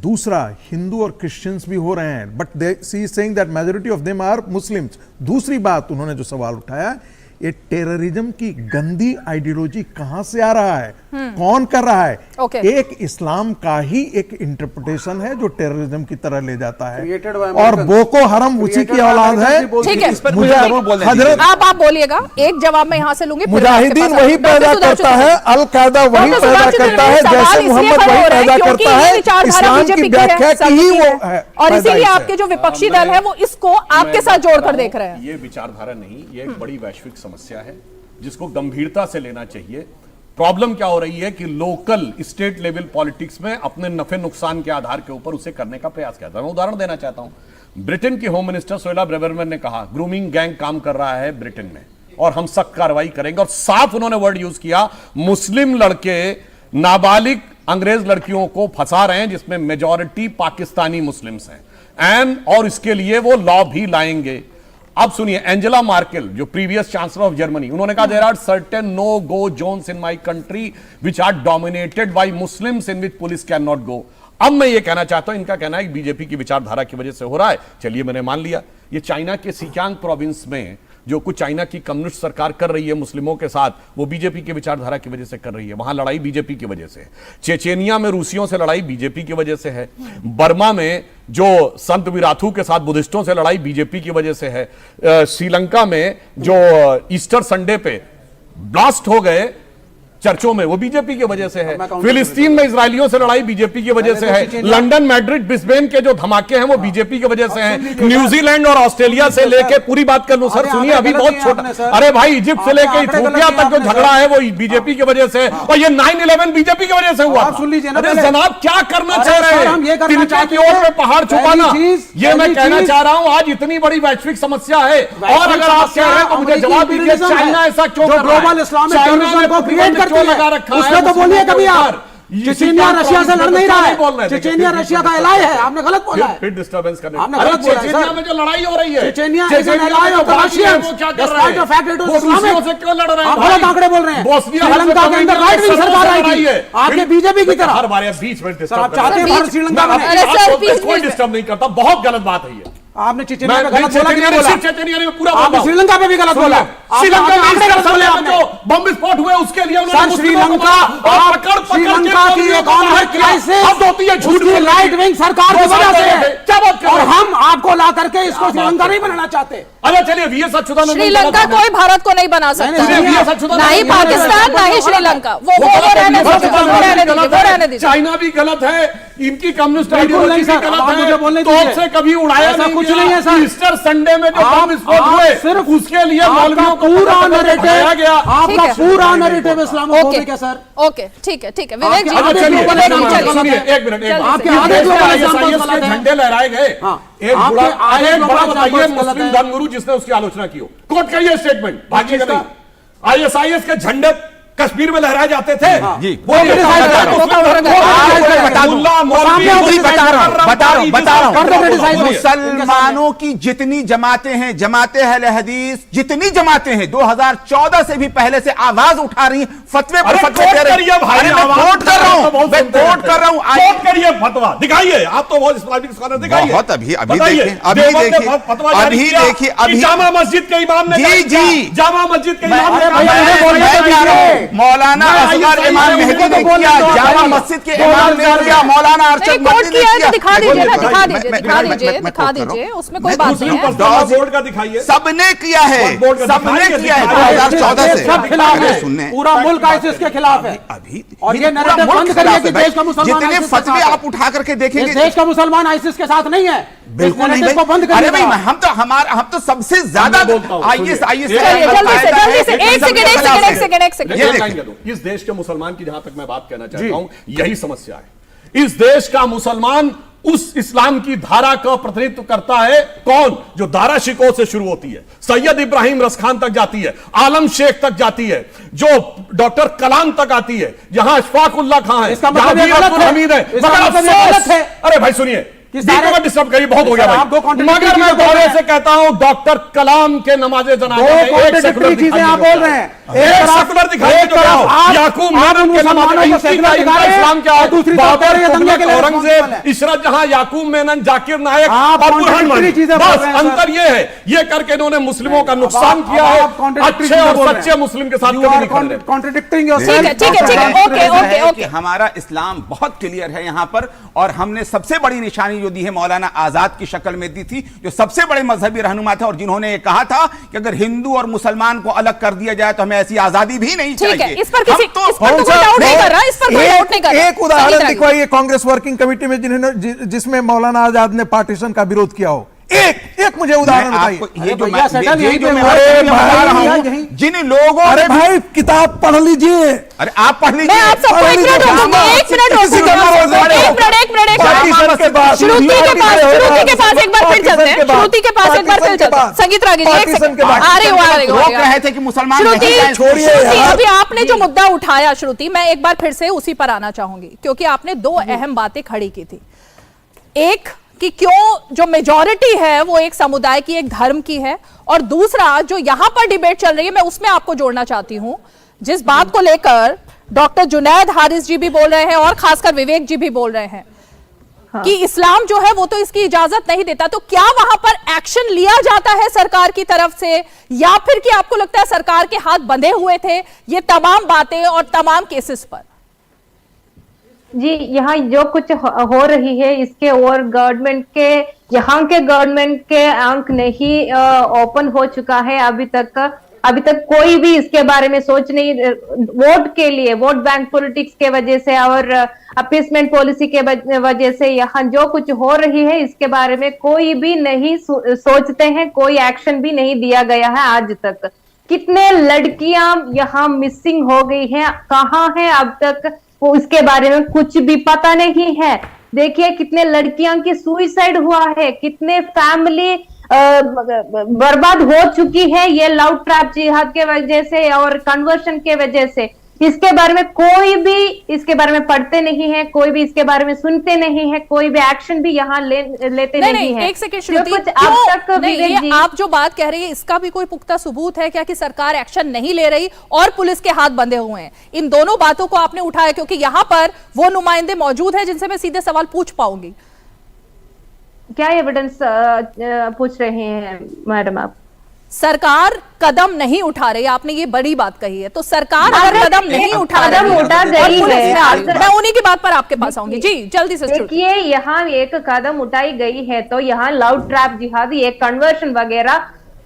दूसरा, हिंदू और क्रिश्चियंस भी हो रहे हैं, but she is saying that majority of them are Muslims. दूसरी बात उन्होंने जो सवाल उठाया, ये टेररिज्म की गंदी आइडियोलॉजी कहां से आ रहा है, कौन कर रहा है? एक इस्लाम का ही एक इंटरप्रिटेशन है जो टेररिज्म की तरह ले जाता है, और बोको हरम उसी की औलाद है। ठीक है, आप बोलिएगा, एक जवाब मैं यहां से लूंगी। मुजाहिदीन वही पैदा करता है, अल कायदा वही पैदा करता है, जैसे मोहम्मद वही पैदा करता है, इस्लाम की व्याख्या की ही वो है, और इसीलिए आपके जो विपक्षी दल है वो इसको आपके साथ जोड़कर देख रहे हैं। ये विचारधारा नहीं, ये एक बड़ी वैश्विक समस्या है जिसको गंभीरता से लेना चाहिए। प्रॉब्लम क्या हो रही है कि लोकल स्टेट लेवल पॉलिटिक्स में अपने नफे नुकसान के आधार के ऊपर उसे करने का प्रयास किया था। मैं उदाहरण देना चाहता हूं, ब्रिटेन की होम मिनिस्टर सोएला ब्रेवरमैन ने कहा ग्रूमिंग गैंग काम कर रहा है ब्रिटेन में और हम सख्त कार्रवाई करेंगे, और साफ उन्होंने वर्ड यूज किया, मुस्लिम लड़के नाबालिग अंग्रेज लड़कियों को फंसा रहे हैं जिसमें मेजॉरिटी पाकिस्तानी मुस्लिम्स हैं, और इसके लिए वो लॉ भी लाएंगे। अब सुनिए, एंजेला मार्केल जो प्रीवियस चांसलर ऑफ जर्मनी, उन्होंने कहा there are certain no go zones in my country which are dominated by Muslims in which police can not go. अब मैं ये कहना चाहता हूं, इनका कहना है कि बीजेपी की विचारधारा की वजह से हो रहा है, चलिए मैंने मान लिया। ये चाइना के सिकियांग प्रोविंस में जो कुछ चाइना की कम्युनिस्ट सरकार कर रही है मुस्लिमों के साथ, वो बीजेपी की विचारधारा की वजह से कर रही है। वहां लड़ाई बीजेपी की वजह से, चेचेनिया में रूसियों से लड़ाई बीजेपी की वजह से है, बर्मा में जो संत विराथू के साथ बुद्धिस्टों से लड़ाई बीजेपी की वजह से है, श्रीलंका में जो ईस्टर संडे पे ब्लास्ट हो गए चर्चों में, वो बीजेपी की वजह से है। फिलिस्तीन में इजरायलियों से लड़ाई बीजेपी की वजह से है। लंदन, मैड्रिड, ब्रिस्बेन के जो धमाके हैं वो बीजेपी की वजह से हैं। न्यूजीलैंड और ऑस्ट्रेलिया से लेके, पूरी बात कर लूं सर, सुनिए अभी बहुत छोटा, अरे भाई इजिप्ट से लेके इथियोपिया तक जो झगड़ा है वो बीजेपी की वजह से, और ये 9/11 बीजेपी की वजह से हुआ। सुन लीजिए ना, अरे जनाब क्या करना चाह रहे हैं, तिनके की ओर में पहाड़ छुपाना, ये मैं कहना चाह रहा हूं। आज इतनी बड़ी वैश्विक समस्या है, और अगर आप कह रहे हैं तो मुझे जवाब दीजिए, चाइना ऐसा क्यों कर रहा है? ग्लोबल इस्लामिक टेररिज्म को क्रिएट करती है, उसमें तो बोलिए कभी आप चेचेनिया रशिया से लड़ नहीं रहा है, चेचेनिया रशिया का एलाय है, आपने गलत बोला है, फिर डिस्टर्बेंस करने, आपने गलत बोला है। चेचेनिया में जो लड़ाई हो रही है, Chechnya is an ally of the Russians, despite the fact it is Islamic, से क्यों लड़ रहे हैं? आप गलत आंकड़े बोल रहे हैं। श्रीलंका के अंदर राइट विंग सरकार आई थी, आपके बीजेपी की तरह। हर बार बीच में सर आप चाहते हैं श्रीलंका में, कोई डिस्टर्ब नहीं करता, बहुत गलत बात है ये। आपने चेचेनिया में गलत बोला कि नहीं बोला? चेचेनिया में पूरा आपने श्रीलंका पे भी गलत बोला, श्रीलंका में जो बम विस्फोट हुए उसके लिए सर श्रीलंका श्रीलंका की इकोनॉमिक क्राइसिस अब होती है झूठ की राइट विंग सरकार की वजह से है। क्या बात कर रहे हैं? और हम आपको ला करके इसको श्रीलंका नहीं बनाना चाहते। अच्छा चलिए, वीएस अच्युतानंदन, श्रीलंका कोई भारत को नहीं बना सकता, ना ही पाकिस्तान ना ही श्रीलंका, वो रहने दीजिए। चाइना भी गलत है, इनकी कम्युनिस्ट आइडियोलॉजी भी गलत है, तोप से कभी उड़ाया नहीं, कुछ नहीं है सर। ईस्टर संडे में जो बम विस्फोट हुए सिर्फ उसके लिए मौलवियों को पूरा नैरेटिव गया, आपका पूरा नैरेटिव इस्लामोफोबिक है सर। ओके ठीक है विवेक जी, एक मिनट, आपके आधे के झंडे लहराए गए, एक बड़ा बताइए मुस्लिम धर्मगुरु जिसने उसकी आलोचना की हो, कोर्ट का ये स्टेटमेंट, भागिएगा नहीं, ISIS के झंडे कश्मीर में लहराए जाते थे। जी मुसलमानों की जितनी जमातें हैं, जमाते अहले हदीस जितनी जमातें हैं 2014 से भी पहले से आवाज उठा रही, फतवे पर फतवे दे रही है। मैं कोट कर रहा हूं, मैं कोट कर रहा हूं। कोट करिए फतवा दिखाइए, आप तो बहुत इस्लामिक स्कॉलर दिखाइए। बहुत अभी देखिए जामा मस्जिद के इमाम ने जी जामा मस्जिद के इमाम ने मौलाना असगर इमाम मेहदी ने किया, जामा मस्जिद के इमाम ने किया, मौलाना अरशद मदनी ने किया। दिखा दीजिए, उसमें कोई बात नहीं है। बोर्ड का दिखाइए, सबने किया है, सबने किया है 2014 से। सब खिलाफ है, पूरा मुल्क आईसिस के खिलाफ है। अभी और ये नैरेटिव बंद करिए कि देश का मुसलमान जितने फतवे आप उठा करके देखेंगे, देश का मुसलमान आईसिस के साथ नहीं है। बिल्कुल नहीं भाई, बंद अरे भाई हम तो सबसे ज्यादा इस देश के मुसलमान की जहां तक मैं बात कहना चाहता हूं, यही समस्या है। इस देश का मुसलमान उस इस्लाम की धारा का प्रतिनिधित्व करता है कौन, जो दारा शिकोह से शुरू होती है, सैयद इब्राहिम रसखान तक जाती है, आलम शेख तक जाती है, जो डॉक्टर कलाम तक आती है, जहां अशफाक उल्लाह खां है, हमीद है। अरे भाई सुनिए, डिस्टर्ब करिए, बहुत हो गया भाई। मगर मैं गौरव से कहता हूं, डॉक्टर कलाम के नमाज़े जनाज़ा में चीजें आप बोल रहे हैं। एक सेकुलर दिखाइए तो क्या हो, याकूब मेनन के नमाज़े इस्लाम क्या है, दूसरी औरंगजेब, इशरत जहां, याकूब मेनन, जाकिर नायक और बुरहान वानी। बस अंतर ये है, ये करके इन्होंने मुस्लिमों का नुकसान किया है, अच्छे और सच्चे मुस्लिम के साथ कभी नहीं खड़े। कॉन्ट्रडिक्टिंग ओके, हमारा इस्लाम बहुत क्लियर है यहां पर, और हमने सबसे बड़ी निशानी जो दी है मौलाना आजाद की शक्ल में दी थी, जो सबसे बड़े मजहबी रहनुमा थे, और जिन्होंने ये कहा था कि अगर हिंदू और मुसलमान को अलग कर दिया जाए तो हमें ऐसी आजादी भी नहीं चाहिए। इस पर कोई डाउट नहीं कर रहा। एक उदाहरण दिखवाइए कांग्रेस वर्किंग कमेटी में जिसमें मौलाना आजाद ने पार्टीशन का विरोध किया हो। एक मुझे उदाहरण बताइए। जिन लोगों, अरे भाई किताब पढ़ लीजिए। अरे आप पढ़ लीजिए। मैं आप सबको एक मिनट रोकूंगी, श्रुति के पास एक बार फिर चलते हैं, श्रुति के पास एक बार फिर चलते हैं। संगीत रागी जी, एक सेकंड, वो कहे थे कि मुसलमान अभी आपने जो मुद्दा उठाया श्रुति, मैं एक बार फिर से उसी पर आना चाहूंगी, क्योंकि आपने दो अहम बातें खड़ी की थी। एक कि क्यों जो मेजॉरिटी है वो एक समुदाय की, एक धर्म की है, और दूसरा जो यहां पर डिबेट चल रही है, मैं उसमें आपको जोड़ना चाहती हूं, जिस बात को लेकर डॉक्टर जुनैद हारिस जी भी बोल रहे हैं और खासकर विवेक जी भी बोल रहे हैं कि इस्लाम जो है वो तो इसकी इजाजत नहीं देता। तो क्या वहां पर एक्शन लिया जाता है सरकार की तरफ से, या फिर कि आपको लगता है सरकार के हाथ बंधे हुए थे ये तमाम बातें और तमाम केसेस पर? जी, यहाँ जो कुछ हो रही है इसके और गवर्नमेंट के, यहाँ के गवर्नमेंट के आंख नहीं ओपन हो चुका है अभी तक कोई भी इसके बारे में सोच नहीं। वोट के लिए, वोट बैंक पॉलिटिक्स के वजह से और अपीसमेंट पॉलिसी के वजह से यहाँ जो कुछ हो रही है इसके बारे में कोई भी नहीं सोचते हैं, कोई एक्शन भी नहीं दिया गया है आज तक। कितने लड़कियां यहाँ मिसिंग हो गई हैं, कहाँ हैं अब तक वो इसके बारे में कुछ भी पता नहीं है। देखिए कितने लड़कियां की सुसाइड हुआ है, कितने फैमिली बर्बाद हो चुकी है ये लव ट्रैप जिहाद के वजह से और कन्वर्शन के वजह से। इसके बारे में कोई भी इसके बारे में पढ़ते नहीं है, कोई भी इसके बारे में सुनते नहीं है, कोई भी एक्शन भी यहाँ लेते नहीं है। एक सेकंड श्रुति, कुछ अब तक आप जो बात कह रही है इसका भी कोई पुख्ता सबूत है क्या कि सरकार एक्शन नहीं ले रही और पुलिस के हाथ बंधे हुए हैं? इन दोनों बातों को आपने उठाया क्योंकि यहाँ पर वो नुमाइंदे मौजूद है जिनसे मैं सीधे सवाल पूछ पाऊंगी। क्या एविडेंस पूछ रहे हैं मैडम आप? सरकार कदम नहीं उठा रही, आपने ये बड़ी बात कही है, तो सरकार अगर कदम नहीं उठा रही है, मैं उन्हीं की बात पर आपके पास आऊंगी। जी जल्दी से। देखिए यहाँ एक कदम उठाई गई है तो यहाँ लव ट्रैप जिहादी, एक कन्वर्शन वगैरह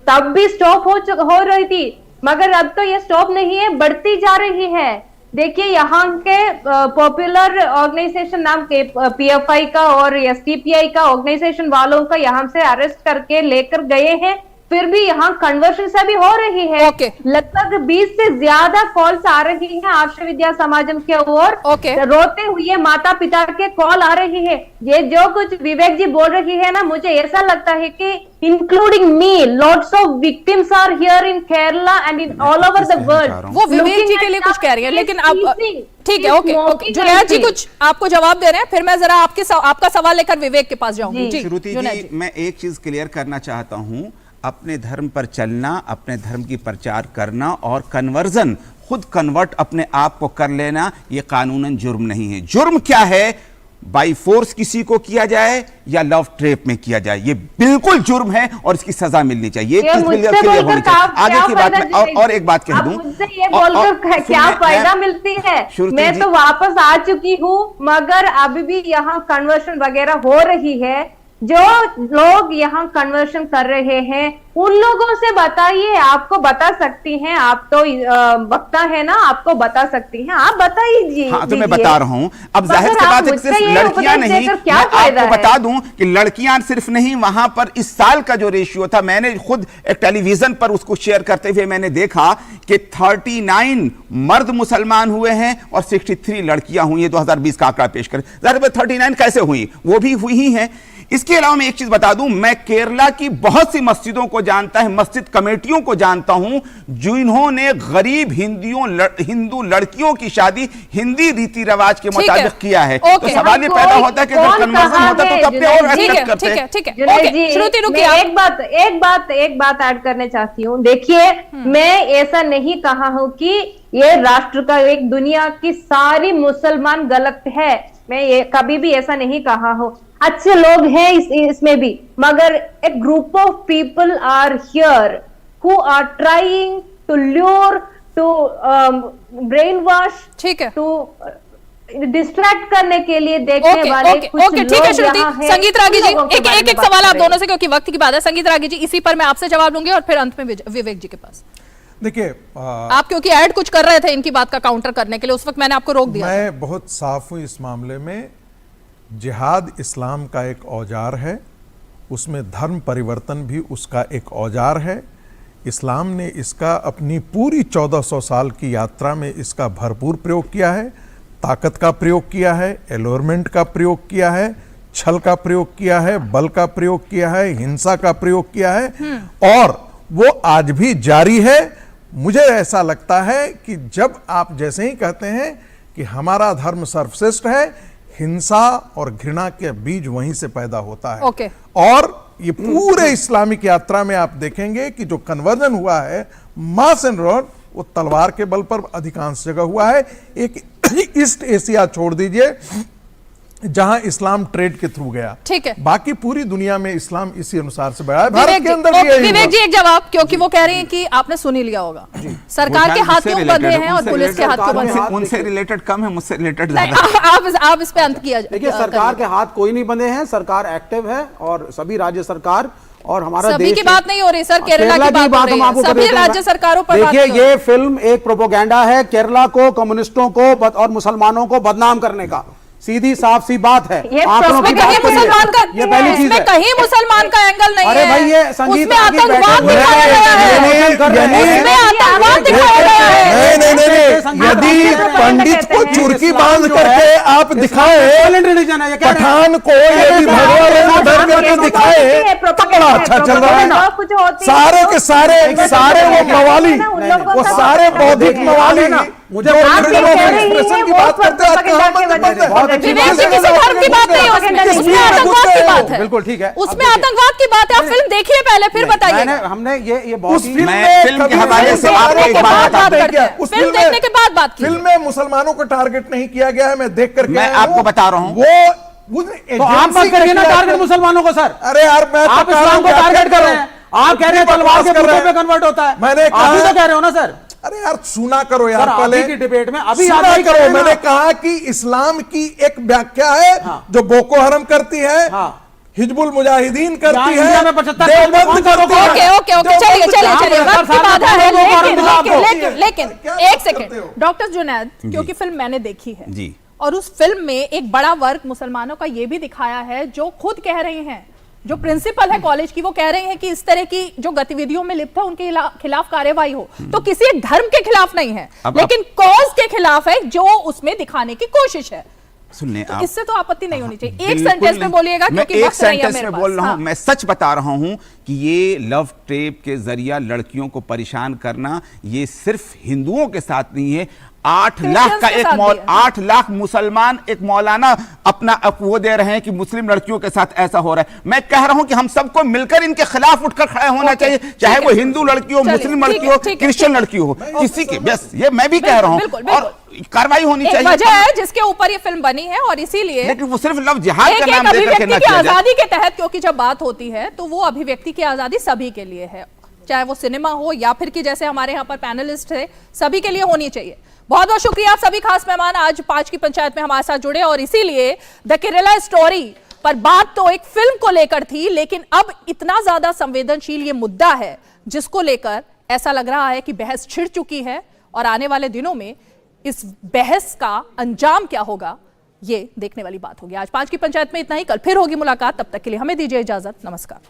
तब भी स्टॉप हो रही थी, मगर अब तो ये स्टॉप नहीं है, बढ़ती जा रही है। देखिए यहाँ के पॉपुलर ऑर्गेनाइजेशन नाम के PFI का और STPI का ऑर्गेनाइजेशन वालों का यहाँ से अरेस्ट करके लेकर गए हैं, फिर भी यहाँ कन्वर्शन से भी हो रही है। लगभग 20 से ज्यादा कॉल्स आ रही हैं आर्ष विद्या समाजम के ओर। रोते हुए माता पिता के कॉल आ रही है। ये जो कुछ विवेक जी बोल रही है ना, मुझे ऐसा लगता है कि including me, lots of victims are here in Kerala and in all over the world. वो विवेक जी के लिए कुछ कह रही है, लेकिन अब ठीक है, ओके जुनैद जी कुछ आपको जवाब दे रहे हैं, फिर मैं जरा आपका सवाल लेकर विवेक के पास जाऊंगी। जी श्रुति जी, मैं एक चीज क्लियर करना चाहता हूं, अपने धर्म पर चलना, अपने धर्म की प्रचार करना और कन्वर्जन, खुद कन्वर्ट अपने आप को कर लेना, यह कानूनन जुर्म नहीं है। जुर्म क्या है? बाई फोर्स किसी को किया जाए या लव ट्रेप में किया जाए, ये बिल्कुल जुर्म है और इसकी सजा मिलनी चाहिए। आगे की बात में और एक बात कह दूं, ये बोलकर क्या फायदा मिलती है? मैं तो वापस आ चुकी हूँ, मगर अभी भी यहाँ कन्वर्शन वगैरह हो रही है। जो लोग यहाँ कन्वर्शन कर रहे हैं उन लोगों से बताइए, आपको बता सकती हैं, आप तो वक्ता है ना, आपको बता सकती हैं, आप बताइए। हाँ, तो मैं बता रहा हूँ। अब जाहिर सी बात है, सिर्फ लड़कियां नहीं, मैं आपको बता दूं कि लड़कियां सिर्फ नहीं, वहां पर इस साल का जो रेशियो था, मैंने खुद एक टेलीविजन पर उसको शेयर करते हुए मैंने देखा कि 39 मर्द मुसलमान हुए हैं और 63 लड़कियां हुई हैं। 2020 का आंकड़ा पेश करें, 39 कैसे हुई? वो भी हुई ही है। इसके अलावा मैं एक चीज बता दूं, मैं केरला की बहुत सी मस्जिदों को जानता है, मस्जिद कमेटियों को जानता हूं, जिन्होंने गरीब हिंदू लड़कियों की शादी हिंदी रीति रिवाज के मुताबिक किया है। तो सवाल ये पैदा होता है कि अगर कन्वर्जन होता तो तब पे और एक्सेप्ट करते हैं। ठीक है, श्रुति रुकिए, एक बात ऐड करना चाहती हूँ। देखिए, मैं ऐसा नहीं कहा हूँ कि ये राष्ट्र का, एक दुनिया की सारी मुसलमान गलत है, मैं ये कभी भी ऐसा नहीं कहा हूँ। अच्छे लोग हैं इसमें भी, मगर a group of people are here who are trying to lure, to brainwash, ठीक है, टू डिस्ट्रैक्ट करने के लिए देखने वाले कुछ लोग ठीक है श्रुति। संगीत रागी जी, एक सवाल आप दोनों से, क्योंकि वक्त की बात है। संगीत रागी जी, इसी पर मैं आपसे जवाब लूंगी और फिर अंत में विवेक जी के पास। देखिए, आप क्योंकि ऐड कुछ कर रहे थे इनकी बात का काउंटर करने के लिए, उस वक्त मैंने आपको रोक दिया। मैं बहुत साफ हूं इस मामले में। जिहाद इस्लाम का एक औजार है, उसमें धर्म परिवर्तन भी उसका एक औजार है। इस्लाम ने इसका अपनी पूरी 1400 साल की यात्रा में इसका भरपूर प्रयोग किया है। ताकत का प्रयोग किया है, एलोरमेंट का प्रयोग किया है, छल का प्रयोग किया है, बल का प्रयोग किया है, हिंसा का प्रयोग किया है, और वो आज भी जारी है। मुझे ऐसा लगता है कि जब आप जैसे ही कहते हैं कि हमारा धर्म सर्वश्रेष्ठ है, हिंसा और घृणा के बीज वहीं से पैदा होता है। और ये पूरे इस्लामिक यात्रा में आप देखेंगे कि जो कन्वर्जन हुआ है मास एंड रोड, वो तलवार के बल पर अधिकांश जगह हुआ है। एक ईस्ट एशिया छोड़ दीजिए जहां इस्लाम ट्रेड के थ्रू गया, ठीक है, बाकी पूरी दुनिया में इस्लाम इसी अनुसार से बढ़ा है। भारत के अंदर भी विवेक जी एक जवाब, क्योंकि वो कह रही हैं कि आपने सुन ही लिया होगा, सरकार के हाथ क्यों बंधे हैं और पुलिस के हाथ क्यों बंधे हैं? उनसे रिलेटेड कम है, मुझसे रिलेटेड ज्यादा। आप इस पे अंत किया जाए। देखिए, सरकार के हाथ कोई नहीं बंधे हैं, सरकार एक्टिव है और सभी राज्य सरकार और हमारा सभी देश की बात नहीं हो रही सर, केरला की बात हो रही है, सभी राज्य सरकारों पर बात। देखिए, ये फिल्म एक प्रोपोगेंडा है केरला को, कम्युनिस्टों को और मुसलमानों को बदनाम करने का। सीधी साफ सी बात है। कहीं मुसलमान का, ये पहली चीज है, कहीं मुसलमान का एंगल नहीं है। अरे भाई, ये संगीत उसमें आतंकवाद दिखाया गया है, उसमें आतंकवाद दिखाया गया है। नहीं, यदि पंडित को चुरकी बांध करके आप दिखाए, पठान को यदि भगवा रंग करके दिखाए तो बड़ा अच्छा चल रहा है। सारे के सारे वो मवाली, वो सारे बौद्धिक मवाली मुझे की बात करते विवेक जी, किसी धर्म की बात नहीं, उसमें आतंकवाद की बात है। बिल्कुल ठीक है, उसमें आतंकवाद की बात है। आप फिल्म देखिए पहले, फिर बताइए। हमने ये बहुत फिल्म के हवाले से आपको एक बात फिल्म देखने के बाद बात की। फिल्म में मुसलमानों को टारगेट नहीं किया गया है, मैं देख करके मैं आपको बता रहा हूँ। वो तो आप मत करिए ना टारगेट मुसलमानों को सर। अरे यार, मैं आप इस्लाम को टारगेट कर रहे हैं, आप कह रहे हैं तलवार के बुतों पे कन्वर्ट होता है। मैंने आप भी तो कह रहे हो ना सर। अरे यार, सुना करो यार, पहले की डिबेट में अभी सुना करो। मैंने कहा कि इस्लाम की एक व्याख्या है जो बोको हरम करती है, हिजबुल मुजाहिदीन करती है, देवबंद करती है। ओके, चलिए, वक्त की बाधा है, लेकिन एक सेकंड डॉक्टर जुनैद, क्योंकि फिल्म मैंने देखी है जी, और उस फिल्म में एक बड़ा वर्ग मुसलमानों का ये भी दिखाया है जो खुद कह रहे हैं जो प्रिंसिपल है कॉलेज की वो कह रहे हैं कि इस तरह की जो गतिविधियों में लिप्त है उनके खिलाफ कार्रवाई हो, तो किसी एक धर्म के खिलाफ नहीं है, लेकिन कॉज के खिलाफ है जो उसमें दिखाने की कोशिश है। सुनने तो इससे तो आपत्ति नहीं होनी चाहिए। एक सेंटेंस में बोलिएगा, मैं क्योंकि एक वक्त नहीं है सेंटेंस मेरे में पास। बोल रहा हूं, हाँ। मैं सच बता रहा हूं कि ये लव टेप के जरिया लड़कियों को परेशान करना ये सिर्फ हिंदुओं के साथ नहीं है, 8 लाख का एक 8 लाख मुसलमान एक मौलाना अपना वो दे रहे हैं कि मुस्लिम लड़कियों के साथ ऐसा हो रहा है। मैं कह रहा हूं कि हम सबको मिलकर इनके खिलाफ उठकर खड़ा होना चाहिए, चाहे वो हिंदू लड़की हो, मुस्लिम लड़की हो, क्रिश्चियन लड़की हो, किसी के, बस ये मैं भी कह रहा हूं, और कार्रवाई होनी चाहिए। वजह है जिसके ऊपर ये फिल्म बनी है, और इसीलिए लेकिन वो सिर्फ लव जिहाद का नाम देकर के ना किया जाए। आजादी के तहत, क्योंकि जब बात होती है तो वो अभिव्यक्ति की आजादी सभी के लिए है, चाहे वो सिनेमा हो या फिर कि जैसे हमारे यहाँ पर पैनलिस्ट है, सभी के लिए होनी चाहिए। बहुत बहुत शुक्रिया आप सभी खास मेहमान आज 5 की पंचायत में हमारे साथ जुड़े, और इसीलिए द केरला स्टोरी पर बात तो एक फिल्म को लेकर थी, लेकिन अब इतना ज्यादा संवेदनशील ये मुद्दा है जिसको लेकर ऐसा लग रहा है कि बहस छिड़ चुकी है, और आने वाले दिनों में इस बहस का अंजाम क्या होगा ये देखने वाली बात होगी। आज 5 की पंचायत में इतना ही, कल फिर होगी मुलाकात, तब तक के लिए हमें दीजिए इजाजत, नमस्कार।